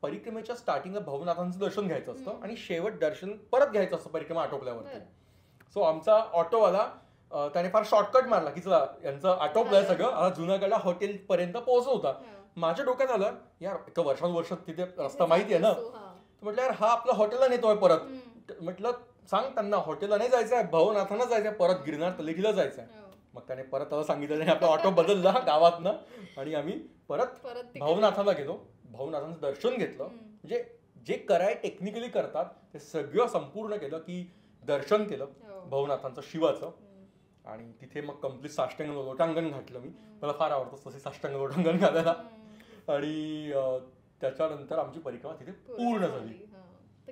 परिक्रमेच्या स्टार्टिंगला भवनाथांचं दर्शन घ्यायचं असतं आणि शेवट दर्शन परत घ्यायचं असतं परिक्रमा आटोपल्यावरती. सो आमचा ऑटोवाला त्याने फार शॉर्टकट मारला की चला यांचं आटोपलंय सगळं, आता जुनागडला हॉटेल पर्यंत पोहोचलो होता. माझ्या डोक्यात आलं यार एका वर्षानुवर्ष तिथे रस्ता माहिती आहे ना, म्हटलं यार हा आपला हॉटेलला नेतोय परत. म्हटलं सांग त्यांना हॉटेलला नाही जायचंय, भवनाथांना जायचंय, परत गिरनार तलेकीला जायचंय. मग त्याने परत सांगितलं त्याने आपला ऑटो बदलला गावातनं आणि आम्ही परत भवनाथाला गेलो. भवनाथांचं दर्शन घेतलं. म्हणजे जे टेक्निकली करतात ते सगळं संपूर्ण केलं की दर्शन केलं भवनाथांचं शिवाचं. आणि तिथे मग कम्प्लीट साष्टांग लोटांगण घातलं मी. मला फार आवडतं तसे साष्टांग लोटांगण घालायला. आणि त्याच्यानंतर आमची परिक्रमा तिथे पूर्ण झाली.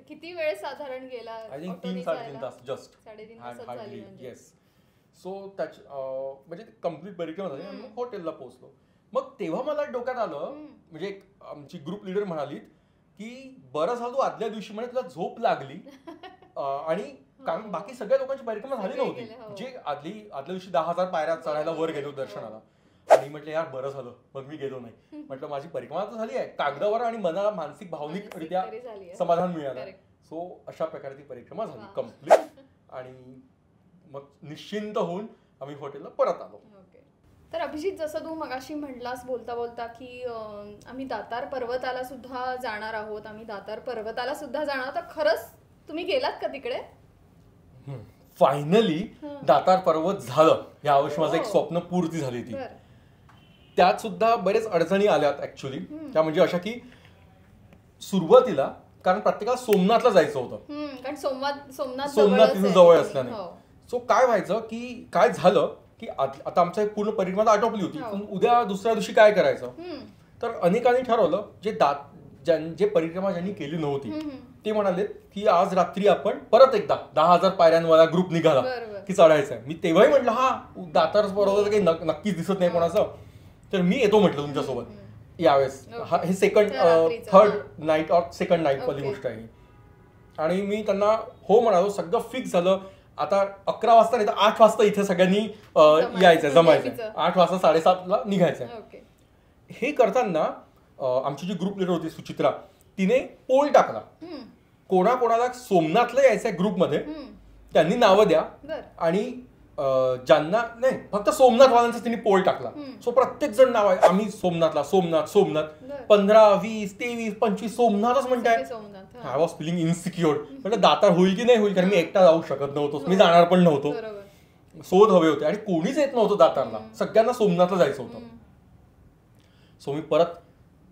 किती वेळ साधारण गेला? आय थिंक 3-3.5 तास जस्ट हार्डली. येस. सो म्हणजे कम्प्लीट परिक्रमा झाली आणि मग हॉटेलला पोहोचलो. मग तेव्हा मला डोक्यात आलं, म्हणजे आमची ग्रुप लिडर म्हणाली की बरं झालं तू आदल्या दिवशी म्हणे तुला झोप लागली. आणि कारण बाकी सगळ्या लोकांची परिक्रमा झाली नव्हती, जे आदल्या दिवशी 10,000 पायऱ्या चढायला वर गेलो दर्शनाला. आणि म्हटलं यार बरं झालं मग मी गेलो नाही. म्हटलं माझी परिक्रमा तर झाली आहे कागदावर आणि मला मानसिक भावनिकरित्या समाधान मिळालं. सो अशा प्रकारे ती परिक्रमा झाली कम्प्लीट. आणि मग निश्चिंत होऊन आम्ही हॉटेलला परत आलो. तर अभिजित, जसं तू मगाशी म्हटलास बोलता बोलता की आम्ही दातार पर्वताला सुद्धा जाणार आहोत, तर खरंच तुम्ही गेलात का तिकडे? फायनली दातार पर्वत झालं. ह्या वर्षी माझं एक स्वप्न पूर्ती झाली ती. त्यात सुद्धा बरेच अडचणी आल्यात ऍक्च्युली. त्या म्हणजे अशा की सुरुवातीला कारण प्रत्येकाला सोमनाथला जायचं होतं, कारण सोमनाथ तिथून जवळ असल्याने. सो काय व्हायचं की काय झालं की आता आमचं पूर्ण परिक्रमा आटोपली होती, पण उद्या दुसऱ्या दिवशी काय करायचं. तर अनेकांनी ठरवलं जे परिक्रमा ज्यांनी केली नव्हती ते म्हणाले की आज रात्री आपण परत एकदा 10,000 पायऱ्यांवाला ग्रुप निघाला की चढायचंय. मी तेव्हाही म्हटलं हा दातार बरोबर काही नक्कीच दिसत नाही कोणाचं, तर मी येतो म्हटलं तुमच्यासोबत यावेळेस. हे थर्ड नाईट और सेकंड नाईट वाली गोष्ट आहे. आणि मी त्यांना हो म्हणालो, सगळं फिक्स झालं. आता 11 वाजता नाही तर 8 वाजता इथे सगळ्यांनी यायचंय, जमायचंय. 8 वाजता 7:30ला निघायचंय. हे करताना आमची जी ग्रुप लिडर होती सुचित्रा, तिने पोल टाकला कोणाकोणाला सोमनाथला यायचंय ग्रुपमध्ये त्यांनी नावं द्या, आणि ज्यांना नाही फक्त सोमनाथवाल्यांचा तिने पोल टाकला. सो प्रत्येक जण नाव आहे, आम्ही सोमनाथला, सोमनाथ सोमनाथ. 15, 20, 23, 25 सोमनाथच म्हणताय. I was feeling insecure. म्हटलं दातार होईल की नाही होईल, कारण मी एकटा जाऊ शकत नव्हतो, मी जाणार पण नव्हतो. शोध हवे होते आणि कोणीच येत नव्हतं दातारला, सगळ्यांना सोमनाथला जायचं होतं. सो मी परत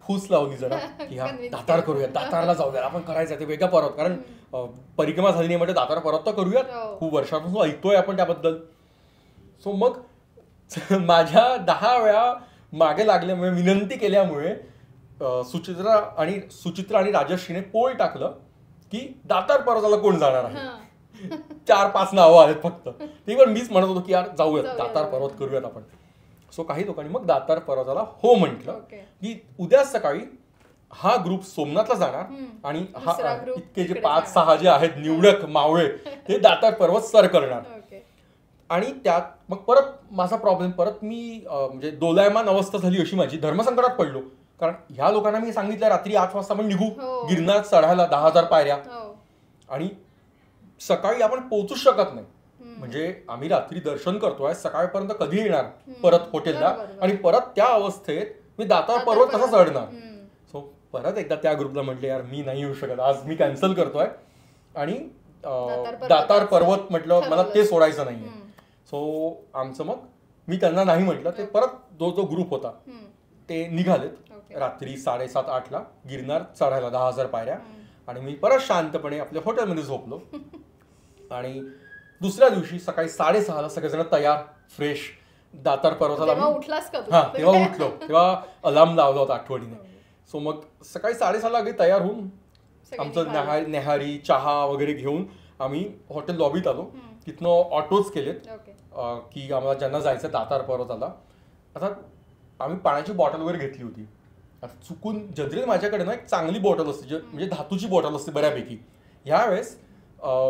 फूस लावली जरा की हा दातार करूया, दातारला जाऊया, आपण करायचं ते वेगळा पर्वत, कारण परिक्रमा झाली नाही म्हणजे दातार पर्वत तर करूयात, खूप वर्षापासून ऐकतोय आपण त्याबद्दल. सो मग माझ्या 10 वेळा मागे लागल्यामुळे, विनंती केल्यामुळे सुचित्रा आणि राजश्रीने पोल टाकलं की दातार पर्वताला कोण जाणार आहे. 4-5 नावं आहेत फक्त, ती पण मीच म्हणत होतो की यार जाऊयात, दातार पर्वत करूयात आपण. सो काही लोकांनी मग दातार पर्वताला हो म्हटलं की उद्या सकाळी हा ग्रुप सोमनाथला जाणार आणि हा इतके जे 5-6 जे आहेत निवडक मावळे ते दातार पर्वत सर करणार. आणि त्यात मग परत माझा प्रॉब्लेम, परत मी म्हणजे दोलायमान अवस्था झाली अशी माझी, धर्मसंकटात पडलो. कारण ह्या लोकांना मी सांगितलं रात्री 8 वाजता आपण निघू गिरनार चढायला 10,000 पायऱ्या, आणि सकाळी आपण पोहोचूच शकत नाही. म्हणजे आम्ही रात्री दर्शन करतोय, सकाळपर्यंत कधी येणार परत हॉटेलला, आणि परत त्या अवस्थेत मी दातार पर्वत कसा चढणार. सो परत एकदा त्या ग्रुपला म्हटले यार मी नाही येऊ शकत, आज मी कॅन्सल करतोय, आणि दातार पर्वत म्हटलं मला ते सोडायचं नाहीये. सो आमचं मग मी त्यांना नाही म्हटलं, ते परत जो ग्रुप होता ते निघालेत रात्री 7:30-8ला गिरनार चढायला 10,000 पायऱ्या. आणि मी परत शांतपणे आपल्या हॉटेलमध्ये झोपलो. आणि दुसऱ्या दिवशी सकाळी 6:30ला सगळेजण तयार फ्रेश दातार पर्वताला. हा तेव्हा उठलो, तेव्हा अलार्म लावला होता आठवणीने. सो मग सकाळी 6:30ला अगदी तयार होऊन आमचं नेहारी चहा वगैरे घेऊन आम्ही हॉटेल लॉबीत आलो. तिथनं ऑटोज केलेत की आम्हाला ज्यांना जायचं दातार पर्वताला. आता आम्ही पाण्याची बॉटल वगैरे घेतली होती. आता चुकून जनरली माझ्याकडे ना एक चांगली बॉटल असते, म्हणजे धातूची बॉटल असते बऱ्यापैकी. ह्यावेळेस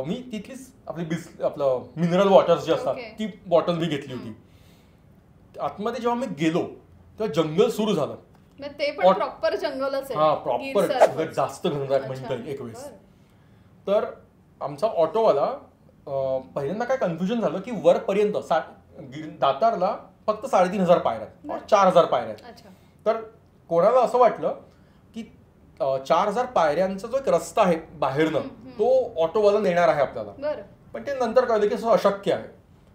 मी तिथलीच आपलं मिनरल वॉटर्स जे असतात ती बॉटल मी घेतली होती. आतमध्ये जेव्हा मी गेलो तेव्हा जंगल सुरू झालं. प्रॉपर जंगलच आहे. हा प्रॉपर जास्त घनदाट म्हणता एक वेळेस. तर आमचा ऑटोवाला पहिल्यांदा काय कन्फ्युजन झालं की वरपर्यंत दातारला फक्त 3,500 पायऱ्या 4,000 पायऱ्या. तर कोणाला असं वाटलं की 4,000 पायऱ्यांचा जो एक रस्ता आहे बाहेरनं तो ऑटोवाला नेणार आहे आपल्याला, पण ते नंतर कळलं की असं अशक्य आहे.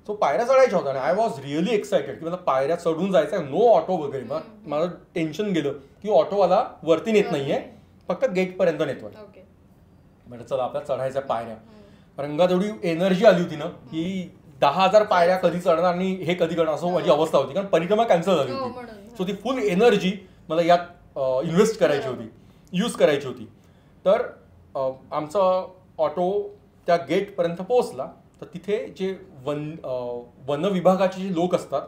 सो पायऱ्या चढायच्या होत्या आणि आय वॉज रिअली एक्सायटेड की मला पायऱ्या चढून जायचं आहे, नो ऑटो वगैरे. माझं टेन्शन गेलं की ऑटोवाला वरती नेत नाहीये, फक्त गेटपर्यंत नेतोय. म्हणजे चला आपल्याला चढायच्या पायऱ्या. रंगात एवढी एनर्जी आली होती ना की 10,000 पायऱ्या कधी चढणार आणि हे कधी करणार असं माझी अवस्था होती, कारण परिक्रमा कॅन्सल झाली होती. सो ती फुल एनर्जी मला यात इन्व्हेस्ट करायची होती, यूज करायची होती. तर आमचा ऑटो त्या गेटपर्यंत पोहोचला. तर तिथे जे वन विभागाचे जे लोक असतात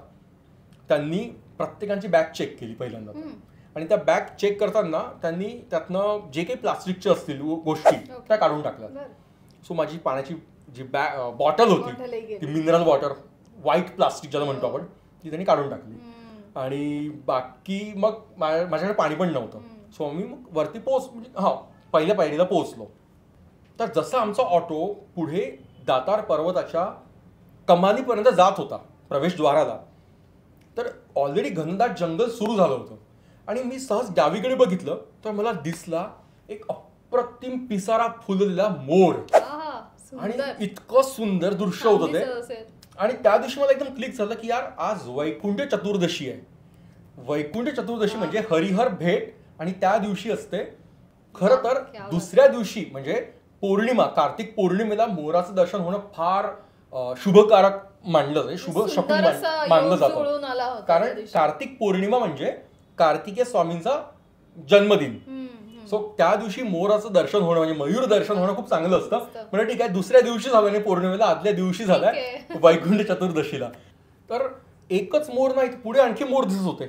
त्यांनी प्रत्येकाची बॅग चेक केली पहिल्यांदा. आणि त्या बॅग चेक करताना त्यांनी त्यातनं जे काही प्लास्टिकचे असतील गोष्टी त्या काढून टाकल्या. सो माझी पाण्याची जी बॉटल होती ती मिनरल वॉटर व्हाईट प्लास्टिक ज्याला म्हणतो आपण, ती त्यांनी काढून टाकली. आणि बाकी मग माझ्याकडे पाणी पण नव्हतं. सो मी मग वरती म्हणजे पहिल्या पायरीला पोहोचलो. तर जसं आमचा ऑटो पुढे दातार पर्वताच्या कमानीपर्यंत जात होता प्रवेशद्वाराला, तर ऑलरेडी घनदाट जंगल सुरू झालं होतं. आणि मी सहज डावीकडे बघितलं तर मला दिसला एक अप्रतिम पिसारा फुललेला मोर. आणि इतकं सुंदर दृश्य होतं ते. आणि त्या दिवशी मला एकदम क्लिक झालं की यार आज वैकुंठ चतुर्दशी आहे. वैकुंठ चतुर्दशी म्हणजे हरिहर भेट आणि त्या दिवशी असते. खरं तर दुसऱ्या दिवशी म्हणजे पौर्णिमा, कार्तिक पौर्णिमेला मोराचं दर्शन होणं फार शुभकारक मानलं जातं, शुभ शकून मानलं जातं. कारण कार्तिक पौर्णिमा म्हणजे कार्तिकेय स्वामींचा जन्मदिन. सो त्या दिवशी मोराचं दर्शन होणं म्हणजे मयूर दर्शन होणं खूप चांगलं असतं. म्हणजे ठीक आहे, दुसऱ्या दिवशी झालं नाही पौर्णिमेला, आदल्या दिवशी झालाय वैकुंठ चतुर्दशीला. तर एकच मोर नाही, पुढे आणखी मोर दिसत होते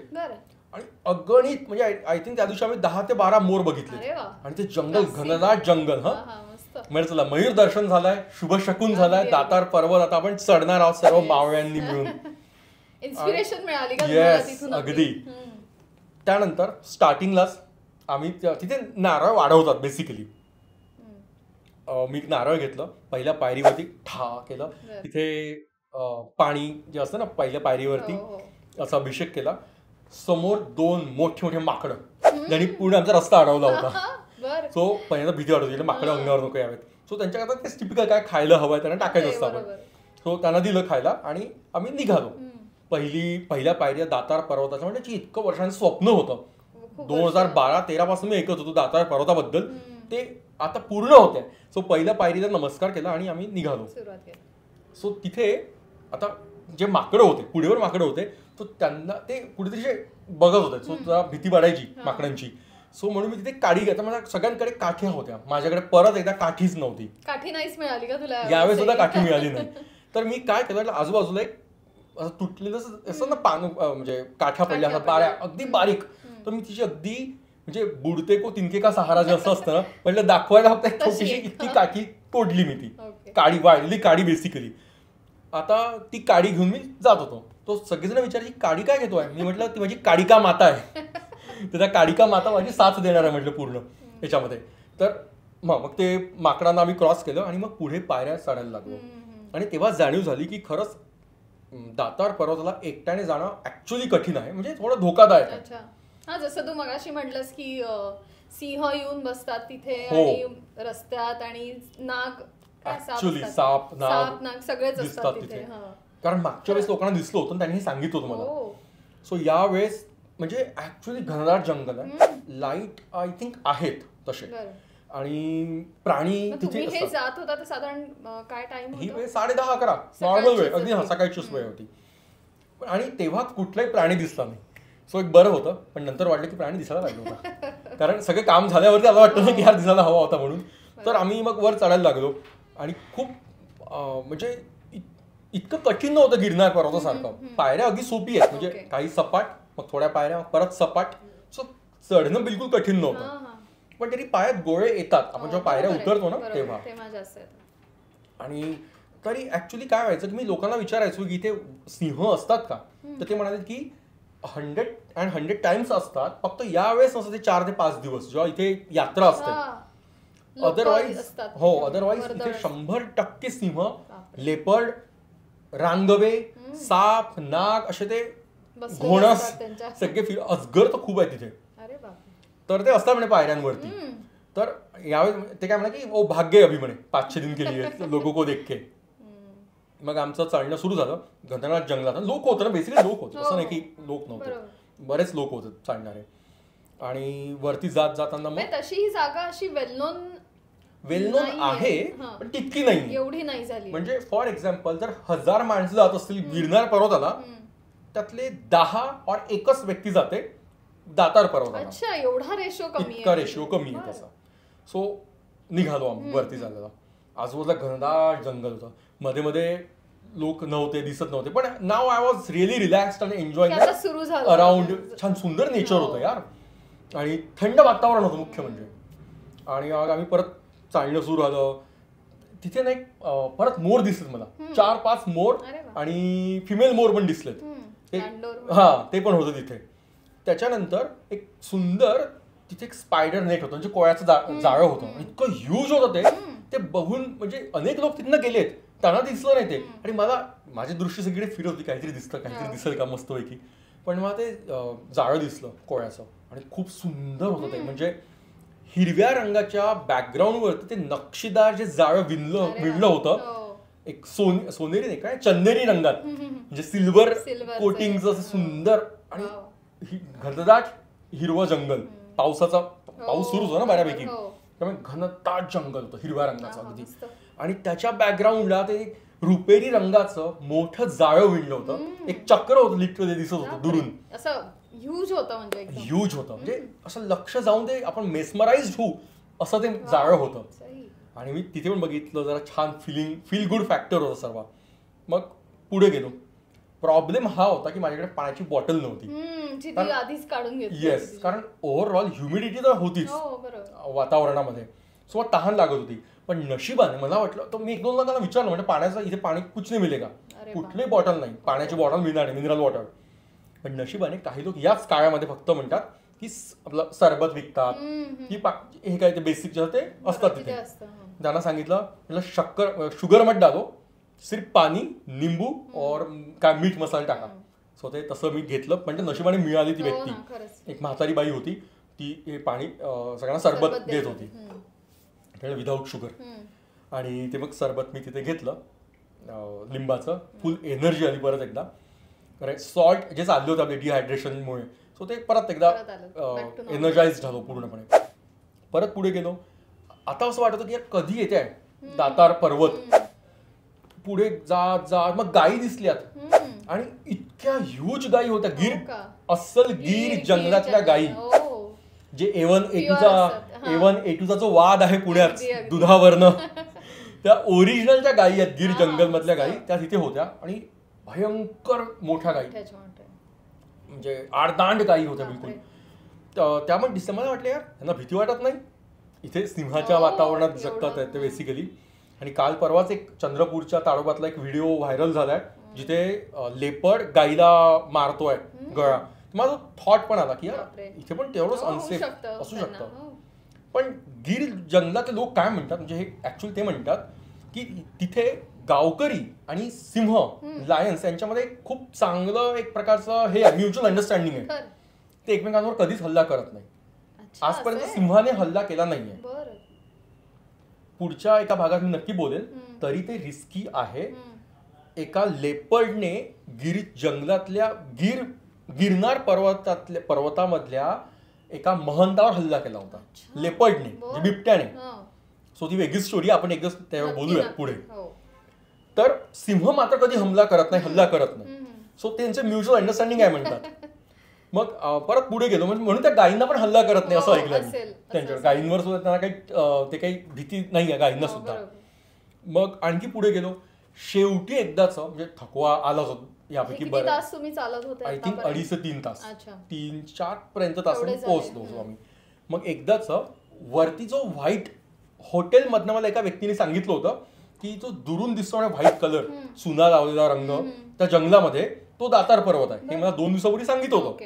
आणि अगणित, म्हणजे आय थिंक त्या दिवशी आम्ही 10 ते 12 मोर बघितले. आणि ते जंगल, घनदाट जंगल. म्हणजे चला मयूर दर्शन झालंय, शुभ शकून झालाय. दातार पर्वत आता आपण चढणार आहोत सर्व मावळ्यांनी मिळून. इन्स्पिरेशन मिळाली का? येस, अगदी. त्यानंतर स्टार्टिंगलाच आम्ही तिथे नारळ वाढवतात बेसिकली. मी नारळ घेतलं, पहिल्या पायरीवरती ठा केलं, तिथे पाणी जे असतं ना पहिल्या पायरीवरती असा अभिषेक केला. समोर 2 मोठे मोठे माकडं, ज्यांनी पूर्ण आमचा रस्ता अडवला होता. सो पहिल्यांदा भीती वाटत होती माकडं अंगावर नको यावेत. सो त्यांच्याकरता तेच टिपिकल काय खायला हवंय त्यांना टाकायचं असतं आपण. सो त्यांना दिलं खायला आणि आम्ही निघालो. पहिल्या पायऱ्या दातार पर्वताच्या, म्हणजे इतकं वर्षांचं स्वप्न होतं. 2012-13 पासून मी ऐकत होतो दातार पर्वताबद्दल, ते आता पूर्ण होते. सो पहिल्या पायरीला नमस्कार केला आणि आम्ही निघालो. सो तिथे आता जे माकडं होते, पुढेवर माकडं होते, तो त्यांना ते कुठेतरी बघत होते. सो जरा भीती वाटायची माकडांची. सो म्हणून मी तिथे काठी घेतला. मला सगळ्यांकडे काठ्या होत्या, माझ्याकडे परत एकदा काठीच नव्हती. काठी नाहीच मिळाली का तुला? यावेळेस सुद्धा काठी मिळाली नाही. तर मी काय केलं, आजूबाजूला एक तुटलेलं असं ना पान, म्हणजे काठ्या पडल्या असं बाऱ्या अगदी बारीक. तर मी तिची अगदी म्हणजे बुडते को तिनके का सहारा जे असं असतं ना, म्हटलं दाखवायला फक्त एक छोटीशी इतकी काठी तोडली मी. ती काडी, वाढलेली काडी बेसिकली. आता ती काडी घेऊन मी जात होतो. तो सगळेजण विचारायची काडी काय घेतोय? मी म्हटलं ती माझी काडिका माता आहे. तर त्या काडिका माता माझी साथ देणार आहे म्हटलं पूर्ण याच्यामध्ये. तर मग ते माकडांना आम्ही क्रॉस केलं आणि मग पुढे पायऱ्या चढायला लागलो. आणि तेव्हा जाणीव झाली की खरंच दातार पर्वताला एकट्याने जाणं ऍक्च्युअली कठीण आहे, म्हणजे थोडं धोकादायक आहे. हा, जसं तू मगाशी म्हटलंस की सिंह येऊन बसतात तिथे आणि रस्त्यात, आणि नाग, साप नाग सगळेच असतात तिथे. कारण मागच्या वेळेस लोकांना दिसलं होतं, त्यांनी सांगितलं होतं मला. सो यावेळेस म्हणजे ऍक्च्युअली घनदाट जंगल आहे. लाईट आय थिंक आहेत तसे, आणि प्राणी तिथे जात होता. तर साधारण काय टाइम? ही वेळ 10:30-11 नॉर्मल वेळ, अगदी सकाळचीच वेळ होती. आणि तेव्हा कुठलाही प्राणी दिसला नाही. सो एक बरं होतं. पण नंतर वाटलं की प्राणी दिसायला पाहिजे होता, कारण सगळे काम झाल्यावरती मला वाटतं ना की यार दिसायला हवा होता म्हणून. तर आम्ही मग वर चढायला लागलो. आणि खूप म्हणजे इतकं कठीण नव्हतं गिरनार पर्वतासारखं. पायऱ्या अगदी सोपी आहेत, म्हणजे काही सपाट, मग थोड्या पायऱ्या, मग परत सपाट. सो चढणं बिलकुल कठीण नव्हतं. पण तरी पायात गोळे येतात आपण जेव्हा पायऱ्या उतरतो ना तेव्हा. आणि तरी ऍक्च्युली काय व्हायचं की मी लोकांना विचारायचो की इथे सिंह असतात का? तर ते म्हणाले की 100 टाइम्स असतात, फक्त यावेळेस नसतं ते 4 ते 5 दिवस जेव्हा इथे यात्रा असते. अदरवाईज इथे 100% सिंह, लेपर्ड, रानगवे, साप, नाग असे ते घोणस सगळे अजगर तर खूप आहे तिथे. तर ते असतात म्हणे पायऱ्यांवरती. तर यावेळेस ते काय म्हणा की ओ भाग्य अभि म्हणे 500 दिन केली आहे लोगों को देख के. मग आमचं चढणं सुरू झालं घनदाट जंगलात. लोक होतं ना, बेसिकली लोक होते, असं नाही की लोक नव्हते, बरेच लोक होते चालणारे. आणि वरती जाताना मग तशी ही जागा अशी वेल नोन आहे, पण तितकी नाही, एवढी नाही झाली. म्हणजे फॉर एक्झाम्पल जर 1000 माणसं जात असतील गिरनार पर्वताला, त्यातले 10 और एकच व्यक्ती जाते दातार पर्वताला. अच्छा, एवढा रेशो कमी आहे? इतका रेशो कमी आहे तसा. सो निघालो आम्ही वरती जायला. आजूबाजूला घनदाट जंगल होतं, मध्ये मध्ये लोक नव्हते, दिसत नव्हते. पण नाव आय वॉज रिअली रिलॅक्स्ड आणि एन्जॉयिंग अराउंड. छान सुंदर नेचर होतं यार, आणि थंड वातावरण होतं मुख्य म्हणजे. आणि मग आम्ही परत चालणं सुरू झालं. तिथे नाही परत मोर दिसलेत मला, 4-5 मोर, आणि फिमेल मोर पण दिसलेत. ते पण होतं तिथे. त्याच्यानंतर एक सुंदर तिथे एक स्पायडर नेट होतं, म्हणजे कोळ्याचं जाळं होतं. इतकं ह्यूज होतं ते बघून म्हणजे अनेक लोक तिथनं गेलेत, त्यांना दिसलं नाही ते. आणि मला माझी दृष्टी सगळीकडे फिरत होती, काहीतरी दिसेल का मस्तपैकी. पण मला ते जाळं दिसलं कोळ्याचं, आणि खूप सुंदर होतं ते. म्हणजे हिरव्या रंगाच्या बॅकग्राऊंडवरती ते नक्षीदार जे जाळं विणलं होतं एक सोनेरी नाही काय चंदेरी रंगात म्हणजे सिल्वर कोटिंगचं असं सुंदर आणि घनदाट हिरवं जंगल. पाऊस सुरू होतो ना बऱ्यापैकी, त्यामुळे घनदाट जंगल होतं हिरव्या रंगाचं अगदी. आणि त्याच्या बॅकग्राऊंडला ते रुपेरी रंगाचं मोठं जाळं विणलं होतं. एक चक्र होतं लिटरली दिसत होतं दुरून. असं ह्यूज होतं म्हणजे असं लक्ष जाऊन ते आपण मेस्मराइज होऊ असं ते जाळं होतं. आणि मी तिथे पण बघितलं, जरा छान फील गुड फॅक्टर होता सर्व. मग पुढे गेलो. प्रॉब्लेम हा होता की माझ्याकडे पाण्याची बॉटल नव्हती. आधीच काढून घेतली. येस, कारण ओव्हरऑल ह्युमिडिटी तर होतीच वातावरणामध्ये, सो तहान लागत होती. पण नशिबाने मला वाटलं, तर मी 1-2 लोकांना विचारलं, म्हणजे पाण्याचं इथे पाणी कुछ नाही मिळेल का, कुठलीही बॉटल नाही, पाण्याची बॉटल मिळणार नाही, मिनरल वॉटर. पण नशिबाने काही लोक याच काळामध्ये फक्त म्हणतात की आपलं सरबत विकतात की हे काय ते बेसिक जे ते असतात तिथे. त्यांना सांगितलं त्याला शुगर मत डालो, सिर्फ पाणी, निंबू और काय मीठ मसाला टाका. सो ते तसं मी घेतलं. म्हणजे नशिबाने मिळाली ती व्यक्ती, एक म्हातारी बाई होती, ती हे पाणी सगळ्यांना सरबत देत होती विदाऊट शुगर. आणि ते मग सरबत मी तिथे घेतलं लिंबाचं. फुल एनर्जी आली परत एकदा. सॉल्ट जे चालले होते आपले डिहायड्रेशनमुळे, सो ते परत एकदा एनर्जाइज झालो पूर्णपणे. परत पुढे गेलो. आता असं वाटत होतं की यार कधी येते आहे दातार पर्वत. पुढे जा मग गायी दिसल्यात आणि इतक्या ह्यूज गायी होत्या. अस्सल गीर जंगलातल्या गायी, जे A1 A2चा जो वाद आहे पुण्यात दुधावरनं, त्या ओरिजिनलच्या गायी आहेत गीर जंगल मधल्या गायी, त्या तिथे होत्या. आणि भयंकर मोठ्या गायी, म्हणजे आडदांड गायी होत्या बिलकुल. त्यामुळे दिसतं मला वाटलं यार यांना भीती वाटत नाही, इथे सिंहाच्या वातावरणात जगतात आहेत ते बेसिकली. आणि काल परवाच एक चंद्रपूरच्या ताडोबातला एक व्हिडिओ व्हायरल झालाय जिथे लेपर्ड गाईला मारतोय गळा. माझा थॉट पण आला की यार इथे पण तेवढंच अनसेफ असू शकतं. पण गीर जंगलातले लोक काय म्हणतात, म्हणजे हे ऍक्च्युअली ते म्हणतात की तिथे गावकरी आणि सिंह लायन्स यांच्यामध्ये खूप चांगलं एक प्रकारचं हे म्युच्युअल अंडरस्टँडिंग आहे. ते एकमेकांवर कधीच हल्ला करत नाही. आजपर्यंत सिंहाने हल्ला केला नाहीये. पुढच्या एका भागात मी नक्की बोलेल. तरी ते रिस्की आहे. एका लेपर्डने गिर जंगलातल्या गिरनार पर्वतामधल्या एका महंतावर हल्ला केला होता लेपर्डने, म्हणजे बिबट्याने. सो ती वेगळी स्टोरी, आपण एकदा त्यावर बोलूया पुढे. तर सिंह मात्र कधी हल्ला करत नाही. सो त्यांचे म्युच्युअल अंडरस्टँडिंग आहे म्हणतात. मग परत पुढे गेलो, म्हणून त्या गायींना पण हल्ला करत नाही असं ऐकलं मी. त्यांच्यावर गायींवर सुद्धा त्यांना काही ते काही भीती नाही आहे गायींना सुद्धा. मग आणखी पुढे गेलो. शेवटी एकदाच म्हणजे थकवा आलाच होता यापैकी. बरं तुम्ही चालत होते आय थिंक 2.5 ते 3 तास, 3-4 पर्यंत तासांनी पोहोचलो आम्ही. मग एकदाच वरती जो व्हाईट हॉटेल मधनं मला एका व्यक्तीने सांगितलं होतं की जो दुरून दिसतो व्हाईट कलर, चुना लावलेला रंग त्या जंगलामध्ये, तो दातार पर्वत आहे. हे मला 2 दिवसापूर्वी सांगितलं होतं.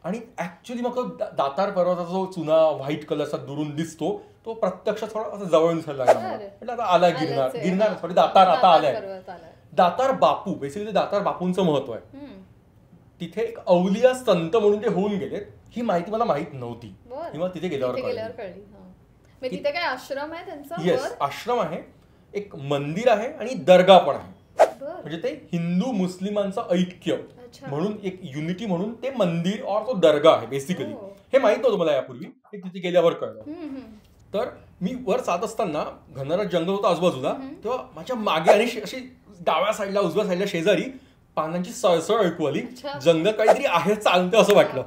आणि ऍक्च्युली मग दातार पर्वताचा जो चुना व्हाईट कलरचा दुरून दिसतो तो प्रत्यक्ष थोडा असं जवळ दिसायला लागला. म्हणजे आता आलाय गिरनार सॉरी दातार आता आलाय. दातार बापू, बेसिकली दातार बापूंचं महत्व आहे. तिथे एक अवलिया संत म्हणून ते होऊन गेलेत. ही माहिती मला माहित नव्हती, किंवा तिथे गेल्यावर कळली. तिथे काय आश्रम आहे त्यांचा? येस, आश्रम आहे, एक मंदिर आहे आणि दर्गा पण आहे. म्हणजे ते हिंदू मुस्लिमांचं ऐक्य म्हणून एक युनिटी म्हणून ते मंदिर और तो दर्गा आहे बेसिकली. हे माहित नव्हतं मला यापूर्वी, हे तिथे गेल्यावर कळलं. तर मी वर जात असताना घनदाट जंगल होतं आजूबाजूला, तेव्हा माझ्या मागे आणि अशी डाव्या साईडला उजव्या साईडला शेजारी पानांची सळसळ ऐकू आली. जंगल काहीतरी आहे, चालतं असं वाटलं.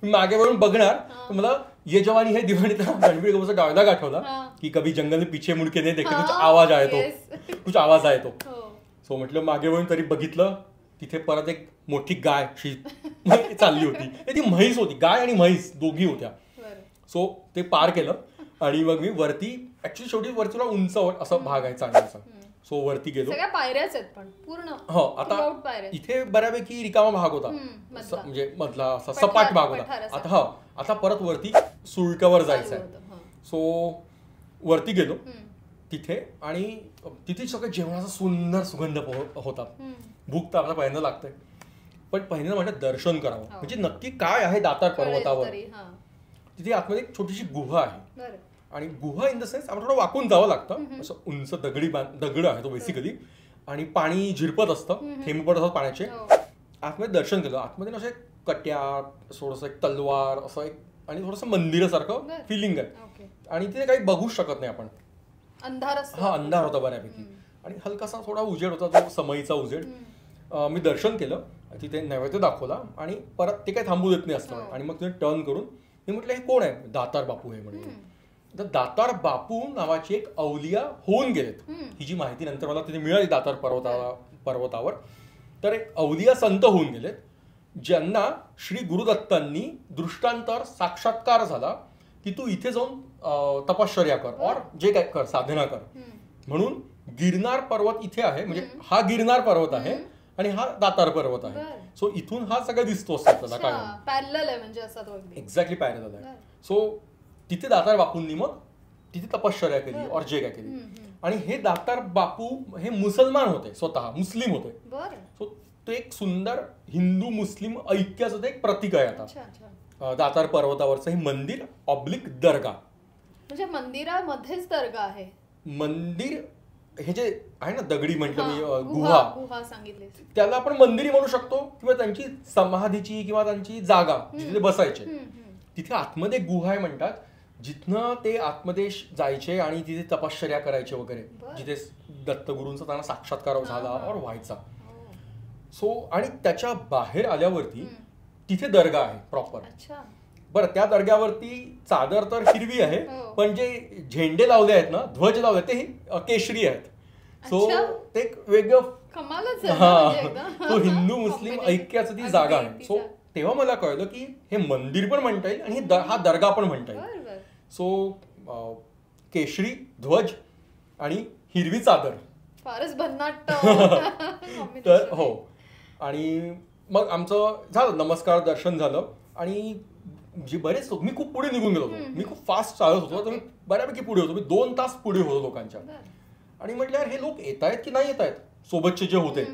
मी मागे वळून बघणार तर मला ये जवानी है दिवाणी रणबीर कपूरचा डायलॉग आठवला की कभी जंगल में पीछे मुड़ के नहीं देखे कुछ आवाज आहे तो. सो म्हटलं मागे वळून तरी बघितलं. तिथे परत एक मोठी गाय चालली होती. ती म्हैस होती, गाय आणि म्हैस दोघी होत्या. सो ते पार केलं आणि मग मी वरती, ऍक्च्युली शेवटी वरतीला उंचावर असा भाग आहे चांगलासा. सो वरती गेलो. पायऱ्याच आहेत पण पूर्ण. हो, आता इथे बऱ्यापैकी रिकामा भाग होता, म्हणजे मधला असा सपाट भाग होता. आता परत वरती सुळक्यावर जायचं आहे. सो वरती गेलो तिथे, आणि तिथे सगळं जेवणाचा सुंदर सुगंध होता. भूक तर आपल्याला पहिल्यांदा लागतंय, पण पहिल्यांदा म्हणजे दर्शन करावं, म्हणजे नक्की काय आहे दातार पर्वतावर. तिथे आतमध्ये एक छोटीशी गुहा आहे आणि गुहा इन द सेन्स आपण थोडं वाकून जावं लागतं, असं उंच दगड आहे तो बेसिकली, आणि पाणी झिरपत असतं, थेंब पडत असतात पाण्याचे. आतमध्ये दर्शन केलं, आतमध्ये असे कट्या, थोडंसं एक तलवार असं एक, आणि थोडंसं मंदिरासारखं फिलिंग आहे, आणि तिथे काही बघू शकत नाही आपण, अंधार. हा अंधार होता बऱ्यापैकी, आणि हलकासा थोडा उजेड होता, जो समईचा उजेड. मी दर्शन केलं, तिथे नैवेद्य दाखवला, आणि परत ते काही थांबू देत नाही असतं, आणि मग तिथे टर्न करून मी म्हटलं हे कोण आहे, दातार बापू हे म्हणजे. तर दातार बापू नावाची एक अवलिया होऊन गेलेत, ही जी माहिती नंतर मला तिथे मिळाली दातार पर्वतावर. तर एक अवलिया संत होऊन गेलेत, ज्यांना श्री गुरुदत्तांनी दृष्टांतावर साक्षात्कार झाला की तू इथे जाऊन तपश्चर्या कर, और जे काय कर, साधना कर. म्हणून गिरनार पर्वत इथे आहे, म्हणजे हा गिरनार पर्वत आहे आणि हा दातार पर्वत आहे. सो इथून हा सगळं दिसतो असतो पॅरलल आहे, म्हणजे असा तो एक्झॅक्टली पॅरलल आहे. सो तिथे दातार बापूंनी मग तिथे तपश्चर्या केली, और जे काय केली. आणि हे दातार बापू हे मुसलमान होते, स्वतः मुस्लिम होते. सो ते एक सुंदर हिंदू मुस्लिम ऐक्याचं एक प्रतीक आहे. आता दातार पर्वतावरचं हे मंदिर ऑब्लिक दर्गा, म्हणजे मंदिरामध्येच दर्गा आहे. मंदिर हे जे आहे ना दगडी म्हटलं मी, गुहा सांगितले, त्याला आपण मंदिरी म्हणू शकतो, किंवा त्यांची समाधीची किंवा त्यांची जागा जिथे बसायचे. तिथे आतमध्ये गुहा आहे म्हणतात, जिथनं ते आतमध्ये जायचे आणि तिथे तपश्चर्या करायचे वगैरे, जिथे दत्तगुरूंचा त्यांना साक्षात्कार झाला और व्हायचा. सो आणि त्याच्या बाहेर आल्यावरती तिथे दर्गा आहे प्रॉपर. बरं, त्या दर्ग्यावरती चादर तर हिरवी आहे, पण जे झेंडे लावले आहेत ना, ध्वज लावले ते केशरी आहेत. सो ते एक वेगळं, तो हिंदू मुस्लिम ऐक्याचं ती जागा आहे. सो तेव्हा मला कळलं की हे मंदिर पण म्हणता येईल आणि हा दर्गा पण म्हणता येईल. सो केशरी ध्वज आणि हिरवी चादर, फारच भन्नाट. तर हो. आणि मग आमचं झालं, नमस्कार दर्शन झालं, आणि जे बरेच लोक, मी खूप पुढे निघून गेलो होतो, मी खूप फास्ट चालत होतो, तर मी बऱ्यापैकी पुढे होतो, मी 2 तास पुढे होतो लोकांच्या. आणि म्हटलं यार हे लोक येत आहेत की नाही येत आहेत, सोबतचे जे होते.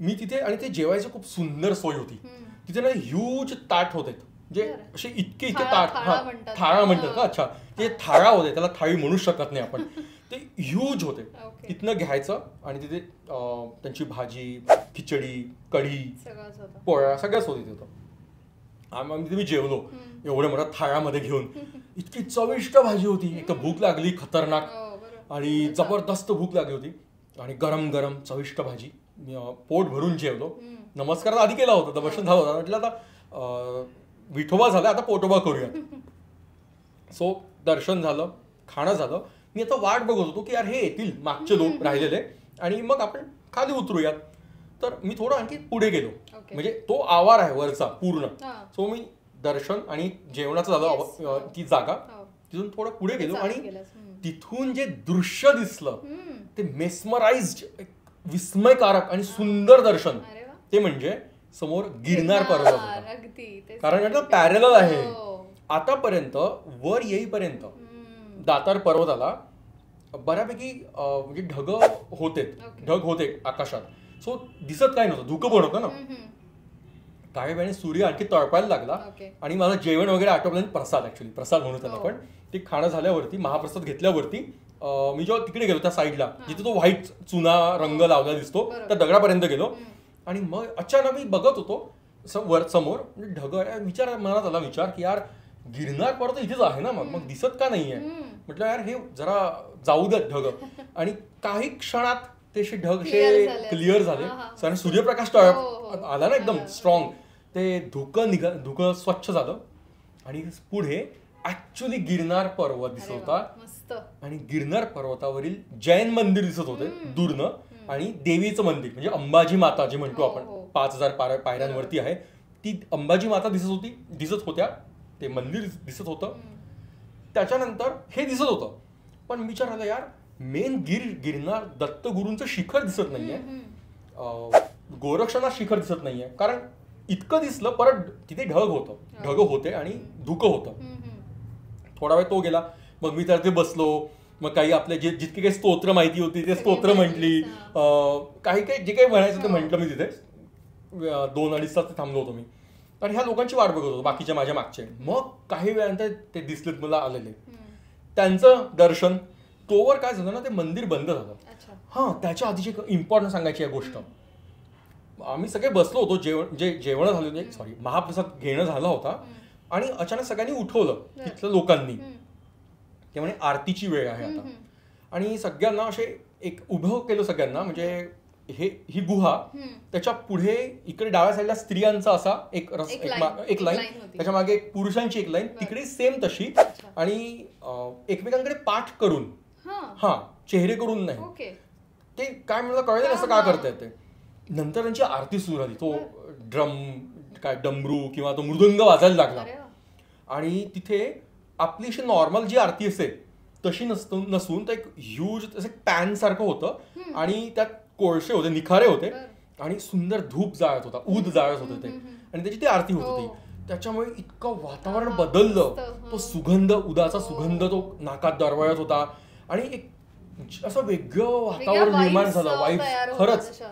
मी तिथे, आणि ते जेवायची खूप सुंदर सोय होती तिथे ना, ह्यूज ताट होते, जे असे इतके ताट, थाळा म्हणतात का, अच्छा ते थाळा होते, त्याला थाळी म्हणू शकत नाही आपण, ते ह्यूज होते. तिथनं घ्यायचं आणि तिथे त्यांची भाजी, खिचडी, कढी, पोळ्या सगळ्याच होती तिथं. आम्ही मी जेवलो एवढ्या मोठ्या थाळ्यामध्ये घेऊन, इतकी चविष्ट भाजी होती. एक तर भूक लागली खतरनाक, आणि जबरदस्त भूक लागली होती, आणि गरम गरम चविष्ट भाजी, पोट भरून जेवलो. नमस्कार आधी केला होता, दर्शन झालं होतं, म्हटलं आता विठोबा झाला, आता पोटोबा करूया. सो दर्शन झालं, खाणं झालं. मी आता वाट बघत होतो की यार हे येतील मागचे लोक राहिलेले, आणि मग आपण खाली उतरूयात. तर मी थोडं आणखी पुढे गेलो, म्हणजे तो आवार आहे वरचा पूर्ण. सो मी दर्शन आणि जेवणाचं झालं, ती जागा, तिथून थोडं पुढे गेलो, आणि तिथून जे दृश्य दिसलं ते मेस्मराइज्ड, विस्मयकारक आणि सुंदर दर्शन, ते म्हणजे समोर गिरनार पर्वत होता. कारण म्हटलं पॅरलल आहे. आतापर्यंत वर येईपर्यंत दातार पर्वताला बऱ्यापैकी म्हणजे ढग होते आकाशात. सो दिसत काय नव्हतं, धुकं पण होतं ना. काही वेळाने सूर्य आणखी तळपायला लागला, आणि माझं जेवण वगैरे आटोपलं, प्रसाद, ऍक्च्युली प्रसाद म्हणू त्याला आपण. ते खाणं झाल्यावरती, महाप्रसाद घेतल्यावरती, मी जेव्हा तिकडे गेलो त्या साईडला जिथे तो व्हाईट चुना रंग लावला दिसतो, त्या दगडापर्यंत गेलो, आणि मग अचानक मी बघत होतो समोर ढग. विचार मनात आला विचार की यार गिरनार पर्वत इथेच आहे ना, मग दिसत का नाहीये. म्हटलं यार हे जरा जाऊ देत ढग, आणि काही क्षणात ते ढग क्लिअर झाले, आणि सूर्यप्रकाश आला ना एकदम स्ट्रॉंग, ते धुकं स्वच्छ झालं, आणि पुढे ऍक्च्युली गिरनार पर्वत दिसत होता, आणि गिरनार पर्वतावरील जैन मंदिर दिसत होते दूरनं, आणि देवीचं मंदिर म्हणजे अंबाजी माता जे म्हणतो आपण, 5000 पायऱ्यांवरती आहे ती अंबाजी माता दिसत होत्या, ते मंदिर दिसत होतं. त्याच्यानंतर हे दिसत होतं, पण विचार आला यार मेन गिरनार दत्तगुरूंचं शिखर दिसत नाहीये, गोरक्षनाथ शिखर दिसत नाहीये. कारण इतकं दिसलं, परत तिथे ढग होते आणि धुकं होतं. थोडा वेळ तो गेला, मग मी तर ते बसलो, मग काही आपले जितके काही स्तोत्र माहिती होती ते स्तोत्र म्हटली, काही जे काही म्हणायचं ते म्हटलं मी तिथे. 2-2.5 तास थांबलो होतो मी, आणि ह्या लोकांची वाट बघत होतो बाकीच्या माझ्या मागचे. मग काही वेळानंतर ते दिसलेत मला आलेले, त्यांचं दर्शन. तोवर काय झालं ना, ते मंदिर बंद झालं. अच्छा. हा, त्याच्या आधीची एक इम्पॉर्टंट सांगायची आहे गोष्ट. आम्ही सगळे बसलो होतो, जेवण झालं होते, सॉरी महाप्रसाद घेणं झाला होता, आणि अचानक सगळ्यांनी उठवलं तिथल्या लोकांनी. ते म्हणे आरतीची वेळ आहे आता, आणि सगळ्यांना असे एक उभं केलं सगळ्यांना. म्हणजे ही गुहा, त्याच्या पुढे इकडे डाव्या साईडला स्त्रियांचा असा एक लाईन, त्याच्या मागे एक पुरुषांची एक लाईन, तिकडे सेम तशी, आणि एकमेकांकडे पाठ करून, हा चेहरे करून नाही. ते काय मला कळलं असं का करतायत ते. नंतर त्यांची आरती सुरू झाली. तो डमरू किंवा तो मृदंग वाजायला लागला, आणि तिथे आपली अशी नॉर्मल जी आरती असेल तशी नसून तर एक ह्यूज असं पॅन सारखं होतं, आणि त्यात कोळसे होते, निखारे होते, आणि सुंदर धूप जाळत होता, ऊद जाळत होते ते, आणि त्याची ती आरती होत होती. त्याच्यामुळे इतकं वातावरण बदललं. तो सुगंध, उदाचा सुगंध तो नाकात दरवळत होता, आणि एक असं वेगळं वातावरण निर्माण झालं. वाईफ खरंच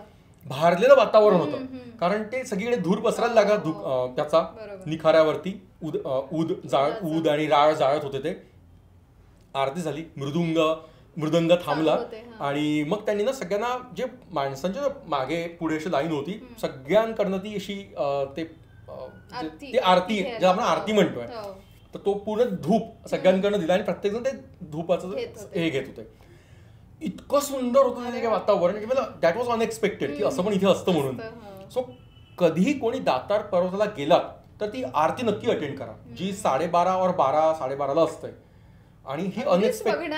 भारलेलं वातावरण होतं, कारण ते सगळीकडे धूर पसरायला लागला त्याचा निखाऱ्यावरती. ऊद आणि राळ जाळत होते ते. आरती झाली, मृदंग थांबला, आणि मग त्यांनी ना सगळ्यांना, जे माणसांच्या मागे पुढे अशी लाईन होती, सगळ्यांकडनं ती अशी ती आरती, ज्याला आपण आरती म्हणतोय, तर तो पूर्ण धूप सगळ्यांकडनं दिला, आणि प्रत्येकजण ते धूपाचं हे घेत होते. इतकं सुंदर होतं ते वातावरण की मला दॅट वॉज अनएक्सपेक्टेड की असं पण इथे असतं म्हणून. सो कधीही कोणी दातार पर्वताला गेलात तर ती आरती नक्की अटेंड करा, जी 12:30 और 12-12:30 असते, आणि ही अनएक्सपेक्टेड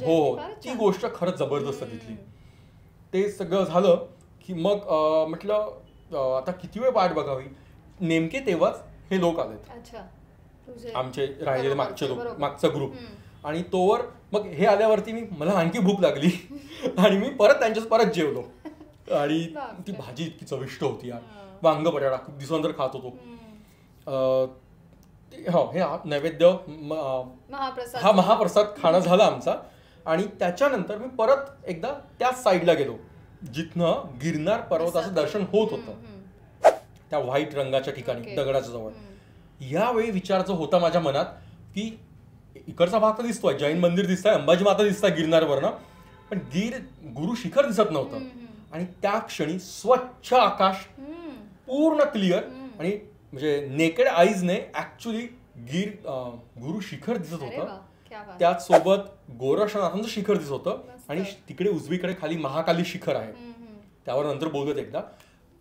हो, ती गोष्ट खरंच जबरदस्त तिथली. ते सगळं झालं की मग म्हटलं आता किती वेळ वाट बघावी. नेमके तेव्हाच हे लोक आलेत, आमचे राहिलेले मागचा ग्रुप, आणि तोवर मग हे आल्यावरती मला आणखी भूक लागली, आणि मी परत जेवलो, आणि ती भाजी इतकी चविष्ट होती यार. वांग बटाटा खूप दिवसानंतर खात होतो. हे नैवेद्य, हा महाप्रसाद खाणं झाला आमचा, आणि त्याच्यानंतर मी परत एकदा त्याच साईडला गेलो जिथनं गिरनार पर्वताचं दर्शन होत होतं, त्या व्हाईट रंगाच्या ठिकाणी दगडाच्या जवळ. यावेळी विचार जो होता माझ्या मनात की इकडचा भाग तर दिसतोय, जैन मंदिर दिसतंय, अंबाजी माता दिसतंय गिरनारवरनं, पण गुरु शिखर दिसत नव्हतं. आणि त्या क्षणी स्वच्छ आकाश, पूर्ण क्लिअर, आणि म्हणजे नेकेड आईजने ऍक्च्युली गुरु शिखर दिसत होतं. त्याचसोबत गोरक्षनाथांचं शिखर दिसत होतं, आणि तिकडे उजवीकडे खाली महाकाली शिखर आहे, त्यावर नंतर बोलत एकदा,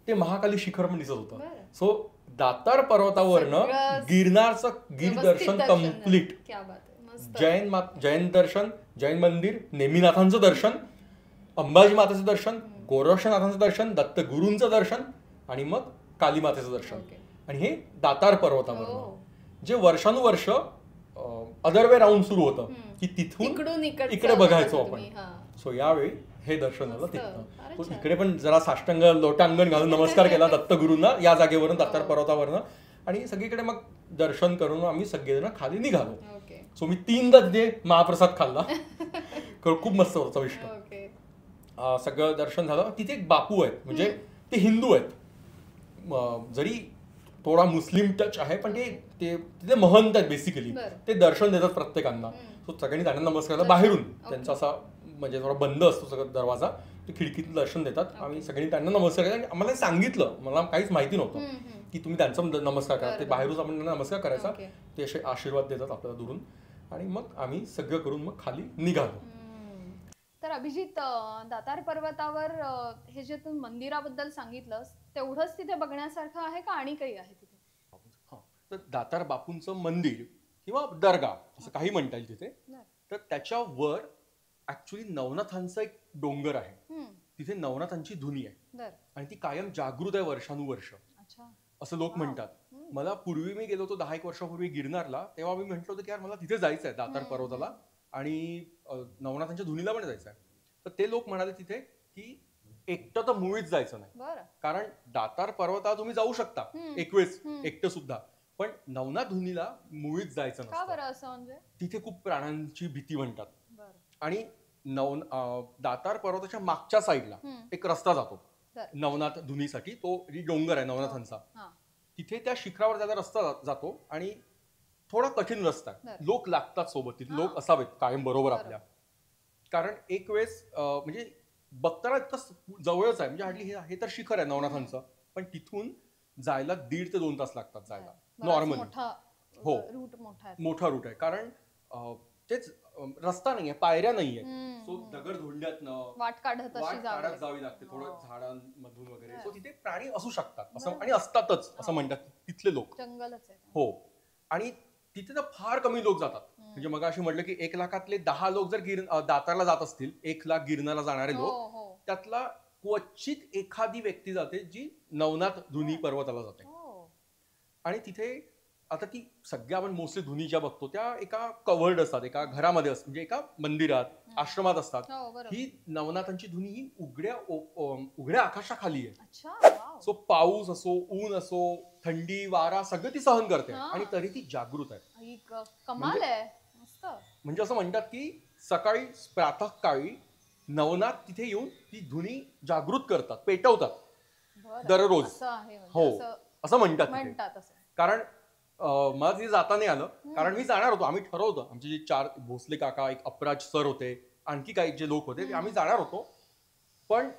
ते महाकाली शिखर पण दिसत होतं. सो दातार पर्वतावरनं गिर दर्शन कम्प्लीट. जैन दर्शन, जैन मंदिर, नेमिनाथांचं दर्शन, अंबाजी मातेचं दर्शन, गोरक्षनाथांचं दर्शन, दत्तगुरूंचं दर्शन, आणि मग कालीमातेचं दर्शन. आणि हे दातार पर्वतावरनं, जे वर्षानुवर्ष अदर वे राऊंड सुरू होतं की तिथून इकडे बघायचो आपण. सो यावेळी हे दर्शन झालं तिथनं. इकडे पण जरा साष्टांग लोटांगण घालून नमस्कार केला दत्तगुरूंना या जागेवरून, दातार पर्वतावरनं, आणि सगळीकडे मग दर्शन करून आम्ही सगळेजण खाली निघालो. सो मी 3दा तिथे महाप्रसाद खाल्ला, खूप मस्त होतं, चविष्ट. सगळं दर्शन झालं. तिथे एक बापू आहेत, म्हणजे ते हिंदू आहेत, जरी थोडा मुस्लिम टच आहे, पण ते तिथे महंत आहेत बेसिकली. ते दर्शन देतात प्रत्येकांना. सो सगळ्यांनी त्यांना नमस्कार केला बाहेरून, त्यांचा असा म्हणजे थोडा बंद असतो सगळं दरवाजा, ते खिडकीतून दर्शन देतात. आम्ही सगळ्यांनी त्यांना नमस्कार केला, आणि आम्हाला सांगितलं, मला काहीच माहिती नव्हतं की तुम्ही त्यांचा नमस्कार करा. ते बाहेरून आपण त्यांना नमस्कार करायचा, ते असे आशीर्वाद देतात आपल्याला दुरून, आणि मग आम्ही सगळं करून मग खाली निघालो. तर अभिजित, दातार पर्वतावर हे जे तू मंदिराबद्दल सांगितलंस तेवढंच तिथे बघण्यासारखं आहे का आणि काही आहे तिथे? तर दातार बापूंचं मंदिर किंवा दर्गा असं काही म्हणता येईल तिथे. तर त्याच्यावर ऍक्च्युली नवनाथांचा एक डोंगर आहे, तिथे नवनाथांची धुनी आहे, आणि ती कायम जागृत आहे वर्षानुवर्ष, असं लोक म्हणतात. मला पूर्वी मी गेलो होतो 10 वर्षापूर्वी गिरनारला, तेव्हा मी म्हटलं होतं की यार मला तिथे जायचं आहे दातार पर्वताला, आणि नवनाथांच्या धुनीला पण जायचं आहे. तर ते लोक म्हणाले तिथे की एकटं तर मुळीच जायचं नाही, कारण दातार पर्वताला तुम्ही जाऊ शकता एक वेळेस एकटं सुद्धा, पण नवनाथ धुनीला मुळीच जायचं नसतं. तिथे खूप प्राण्यांची भीती म्हणतात. आणि दातार पर्वताच्या मागच्या साईडला एक रस्ता जातो नवनाथ धुनीसाठी, तो डोंगर आहे नवनाथांचा, तिथे त्या शिखरावर जायचा रस्ता जातो, आणि थोडा कठीण रस्ता आहे. लोक लागतात सोबत, तिथे लोक असावेत कायम बरोबर आपल्या. कारण एक वेळेस म्हणजे बघताना इतकं जवळच आहे, म्हणजे हार्डली हे तर शिखर आहे नवनाथांचं, पण तिथून जायला 1.5 ते 2 तास लागतात जायला नॉर्मली. हो, मोठा रूट आहे. कारण तेच रस्ता नाहीये, पायऱ्या नाहीये, सो दगड धोंड्यातनं वाट काढत जावी लागते थोडं झाडांमधून वगैरे. सो तिथे प्राणी असू शकतात असं, आणि असतातच असं म्हणतात तिथले लोक. जंगलच आहे. हो, आणि तिथे तर फार कमी लोक जातात. म्हणजे मग अशी म्हटलं की 1 लाखातले 10 लोक जर दातारला जात असतील, 1 लाख गिरनारला जाणारे लोक, त्यातला क्वचित एखादी व्यक्ती जाते जी नवनाथ धुनी पर्वताला जाते. आणि तिथे आता ती सगळ्या आपण मोस्टली धुनी ज्या बघतो त्या एका कव्हर्ड असतात, एका घरामध्ये असतात, म्हणजे एका मंदिरात आश्रमात असतात. ही नवनाथांची धुनी ही उघड्या आकाशाखाली आहे. सो पाऊस असो, ऊन असो, थंडी, वारा सगळं ती सहन करते, आणि तरी ती जागृत आहे. कमाल आहे. म्हणजे असं म्हणतात की सकाळी प्रातःकाळी नवनाथ तिथे येऊन ती धुनी जागृत करतात, पेटवतात दररोज. हो, असं म्हणतात. कारण मला तिथे जाता नाही आलं, कारण मी जाणार होतो, आम्ही ठरवतो, आमचे जे 4 भोसले काका, एक अपराज सर होते, आणखी काही जे लोक होते, आम्ही जाणार होतो. पण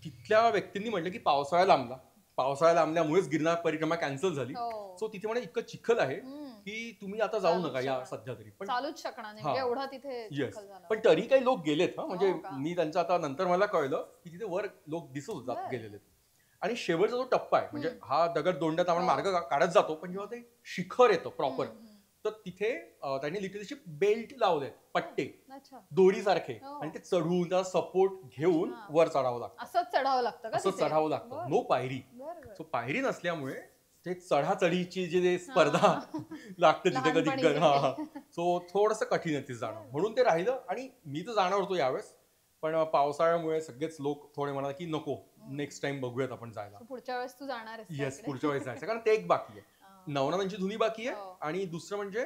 तिथल्या व्यक्तींनी म्हटलं की पावसाळा लांबल्यामुळेच गिरनार परिक्रमा कॅन्सल झाली. सो तिथे म्हणजे इतकं चिखल आहे की तुम्ही आता जाऊ नका या सध्या तरी. पण चालूच शकणार नाही एवढा तिथे चिखल झाला. पण तरी काही लोक गेलेत. म्हणजे मी त्यांचं आता नंतर मला कळलं की तिथे वर लोक दिसत गेलेले. आणि शेवटचा जो टप्पा आहे, म्हणजे हा दगड दोंड्यात आपण मार्ग काढत जातो, पण जेव्हा ते शिखर येतं प्रॉपर, तर तिथे त्यांनी लिटरली बेल्ट लावले, पट्टे दोरीसारखे, आणि ते चढवून त्याला सपोर्ट घेऊन वर चढावं लागतं. असं चढावं लागतं. नो पायरी. सो पायरी नसल्यामुळे ते चढाचढीची जी स्पर्धा लागते तिथे कधी. सो थोडंसं कठीण आहे तिथे जाणं, म्हणून ते राहिलं. आणि मी तर जाणार होतो यावेळेस, पण पावसाळ्यामुळे सगळेच लोक थोडे म्हणाले की नको, नेक्स्ट टाइम बघूयात आपण जायला. पुढच्या वेळेस तू जाणार आहेस? येस, पुढच्या वेळेस जायचं, कारण ते एक बाकी आहे. नवनाथांची धुनी बाकी आहे, आणि दुसरं म्हणजे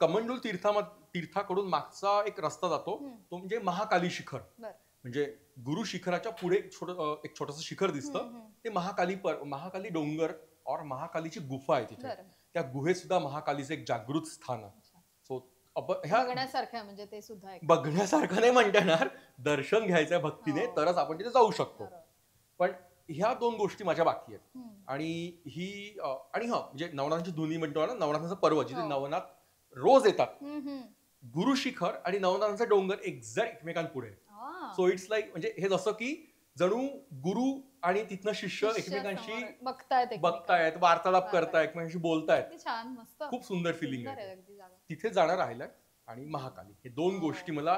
कमंडलू तीर्थाकडून मागचा एक रस्ता जातो, तो म्हणजे महाकाली शिखर. म्हणजे गुरु शिखराच्या पुढे एक छोटंसं शिखर दिसतं, ते महाकाली डोंगर और महाकालीची गुफा आहे तिथे. त्या गुहेत सुद्धा महाकालीचं एक जागृत स्थान आहे. सो बघण्यासारखं म्हणजे ते सुद्धा बघण्यासारखं नाही म्हणता येणार, दर्शन घ्यायचंय भक्तीने तरच आपण तिथे जाऊ शकतो. पण ह्या 2 गोष्टी माझ्या बाकी आहेत. आणि म्हणजे नवनाथांची धुनी म्हणतो ना, नवनाथांचं पर्व जिथे नवनाथ रोज येतात, गुरु शिखर आणि नवनाथांचा डोंगर एक्झॅक्ट एकमेकांपुढे. सो इट्स लाईक, म्हणजे हे जसं की जणू गुरु आणि तिथनं शिष्य एकमेकांशी बघतायत, वार्तालाप करतायत, एकमेकांशी बोलतायत. खूप सुंदर फिलिंग आहे. तिथे जाणं राहिलंय. आणि महाकाली, हे 2 गोष्टी मला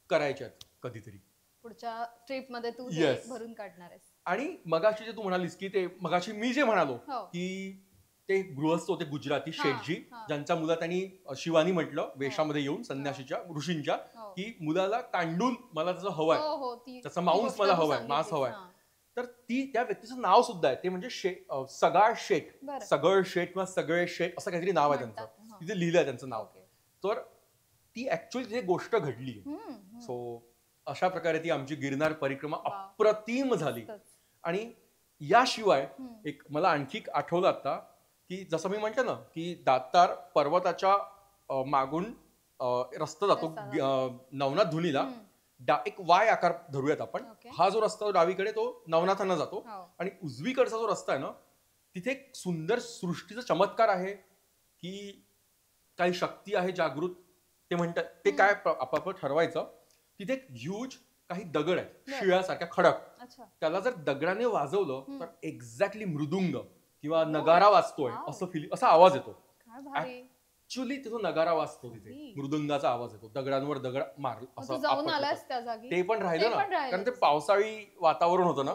करायच्या आहेत कधीतरी पुढच्या ट्रिप मध्ये तू भरून काढणार आहेस. आणि मगाशी जे तू म्हणालीस की ते मगाशी मी जे म्हणालो की ते गृहस्थ होते गुजराती शेठजी, ज्यांच्या मुला त्यांनी शिवानी म्हटलं वेशामध्ये येऊन संन्याशीच्या ऋषींच्या, की मुलाला कांडून मला त्याचं हवंय, त्याचा मांस मला हवाय, मांस हवाय. तर त्या व्यक्तीचं नाव सुद्धा आहे, ते म्हणजे सगळ शेठ किंवा सगळे शेठ असं काहीतरी नाव आहे त्यांचं, तिथे लिहिलंय त्यांचं नाव. तर ती ऍक्च्युअली जी गोष्ट घडली. सो अशा प्रकारे ती आमची गिरनार परिक्रमा अप्रतिम झाली. आणि याशिवाय एक मला आणखी आठवलं आता, की जसं मी म्हटलं ना की दातार पर्वताच्या मागून रस्ता जातो नवनाथ धुनीला, एक वाय आकार धरूयात आपण. हा जो रस्ता डावीकडे तो नवनाथांना जातो, आणि उजवीकडचा जो रस्ता आहे ना, तिथे एक सुंदर सृष्टीचा चमत्कार आहे की काही शक्ती आहे जागृत. ते म्हणतात ते काय आपण ठरवायचं. तिथे एक ह्यूज काही दगड आहेत शिळ्यासारख्या खडक, त्याला जर दगडाने वाजवलं तर एक्झॅक्टली मृदुंग किंवा नगारा वाजतोय असा आवाज येतो. ऍक्च्युअली तिथं नगारा वाजतो, तिथे मृदुंगाचा आवाज येतो, दगडांवर दगड मार असं. ते पण राहिलं ना, कारण ते पावसाळी वातावरण होतं ना,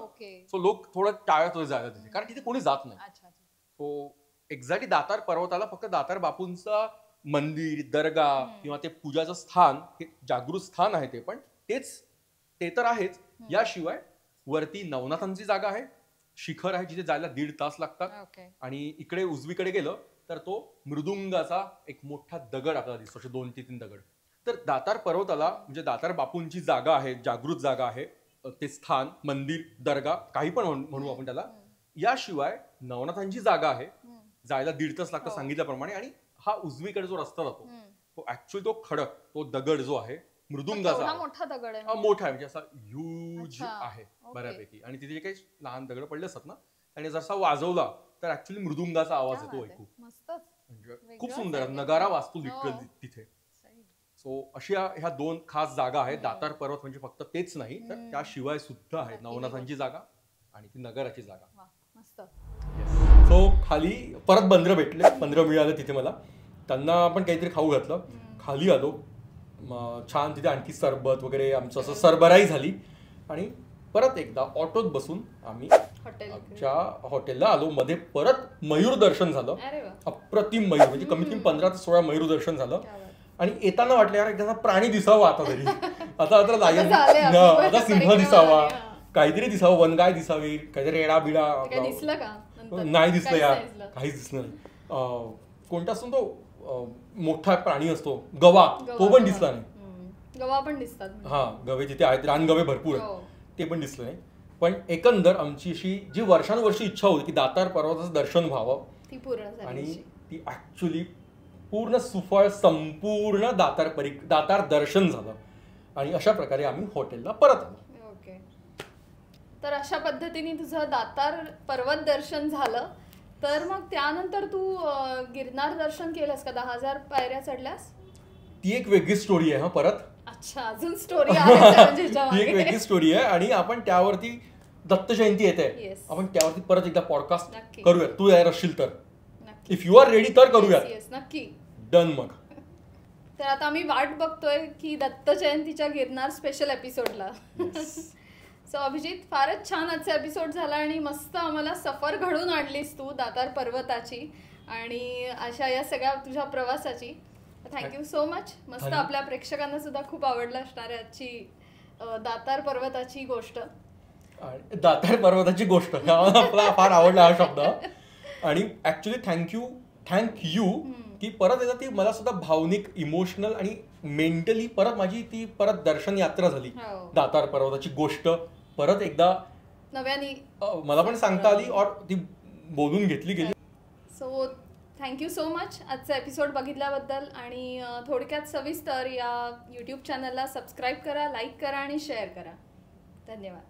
सो लोक थोडं टाळत होते जायला तिथे, कारण तिथे कोणी जात नाही. सो एक्झॅक्टली दातार पर्वताला फक्त दातार बापूंचा मंदिर, दर्गा किंवा ते पूजाचं स्थान, हे जागृत स्थान आहे. ते पण ते तर आहेच. याशिवाय वरती नवनाथांची जागा आहे, शिखर आहे जिथे जायला 1.5 तास लागतात. आणि इकडे उजवीकडे गेलं तर तो मृदुंगाचा एक मोठा दगड आपल्याला दिसतो, 2 ते 3 दगड. तर दातार पर्वताला म्हणजे दातार बापूंची जागा आहे, जागृत जागा आहे, ते स्थान, मंदिर, दर्गा काही पण म्हणू आपण त्याला. याशिवाय नवनाथांची जागा आहे, जायला 1.5 तास लागतं सांगितल्याप्रमाणे. आणि हा उजवीकडे जो रस्ता जातो तो ऍक्च्युअली तो खडक, तो दगड जो आहे मृदुंगाचा मोठा दगड आहे, मोठा आहे, म्हणजे असा ह्यूज आहे बऱ्यापैकी. आणि तिथे जे काही लहान दगड पडले असतात ना, आणि जसा वाजवला तर ऍक्च्युअली मृदुंगाचा आवाज येतो ऐकू. म्हणजे खूप सुंदर नगारा वाजतो लिटरली तिथे. सो अशी ह्या 2 खास जागा आहेत. दातार पर्वत म्हणजे फक्त तेच नाही तर त्याशिवाय सुद्धा आहेत नवनाथांची जागा आणि ती नगराची जागा. सो खाली परत बंदरं भेटले, बंदरं मिळालं तिथे मला. त्यांना आपण काहीतरी खाऊ घातलं, खाली आलो, छान तिथे आणखी सरबत वगैरे आमचं असं सरबराई झाली. आणि परत एकदा ऑटोत बसून आम्ही आमच्या हॉटेलला आलो. मध्ये परत मयूर दर्शन झालं, अप्रतिम मयूर, म्हणजे कमीत कमी 15 ते 16 मयूर दर्शन झालं. आणि येताना वाटलं यार एकदा प्राणी दिसावा आता तरी, आता लायन, आता सिंह दिसावा, काहीतरी दिसावं, वनगाय दिसावी, काहीतरी रेडा बिडा. नाही दिसलं यार, काहीच दिसलं नाही. कोणता असतो तो मोठा प्राणी असतो गवा, तो पण दिसला नाही. गवा पण दिसतात, हा गवे तिथे आहेत, रानगवे भरपूर आहेत, ते पण दिसलं नाही. पण एकंदर आमची अशी जी वर्षानुवर्षी इच्छा होती की दातार पर्वताचं दर्शन व्हावं, ती पूर्ण झाली. आणि ती ऍक्च्युली पूर्ण सुफळ संपूर्ण दातार दर्शन झालं. आणि अशा प्रकारे आम्ही हॉटेलला परत आलो. ओके, तर अशा पद्धतीने तुझं दातार पर्वत दर्शन झालं. तर मग त्यानंतर तू गिरनार दर्शन केलंस का? 10,000 पायऱ्या चढल्यास? ती एक वेगळी स्टोरी आहे. परत अच्छा, अजून स्टोरी आहे. ती एक वेगळी स्टोरी आहे आणि आपण त्यावरती, दत्त जयंती येते, आपण त्यावरती परत एकदा पॉडकास्ट करूया. तू यार असशील तर, इफ यू आर रेडी तर करूया. नक्की, डन. मग तर आता आम्ही वाट बघतोय की दत्त जयंतीच्या गिरनार स्पेशल एपिसोडला. सो अभिजित, फारच छान आजचा एपिसोड झाला आणि मस्त आम्हाला सफर घडून आणलीस तू दातार पर्वताची आणि अशा या सगळ्या तुझ्या प्रवासाची. Thank you so much. मस्त आपल्या प्रेक्षकांना सुद्धा खूप आवडलं असणार आहे आजची दातार पर्वताची गोष्ट. दातार पर्वताची गोष्ट आपला फार आवडला हा शब्द. आणि ऍक्च्युली थँक यू की परत एकदा ती मला सुद्धा भावनिक, इमोशनल आणि मेंटली परत माझी ती परत दर्शन यात्रा झाली. दातार पर्वताची गोष्ट परत एकदा नव्याने मला पण सांगता आली और ती बोलून घेतली गेली. सो थँक्यू सो मच आजचा एपिसोड बघितल्याबद्दल. आणि थोडक्यात सविस्तर या यूट्यूब चॅनलला सबस्क्राईब करा, लाईक करा आणि शेअर करा. धन्यवाद.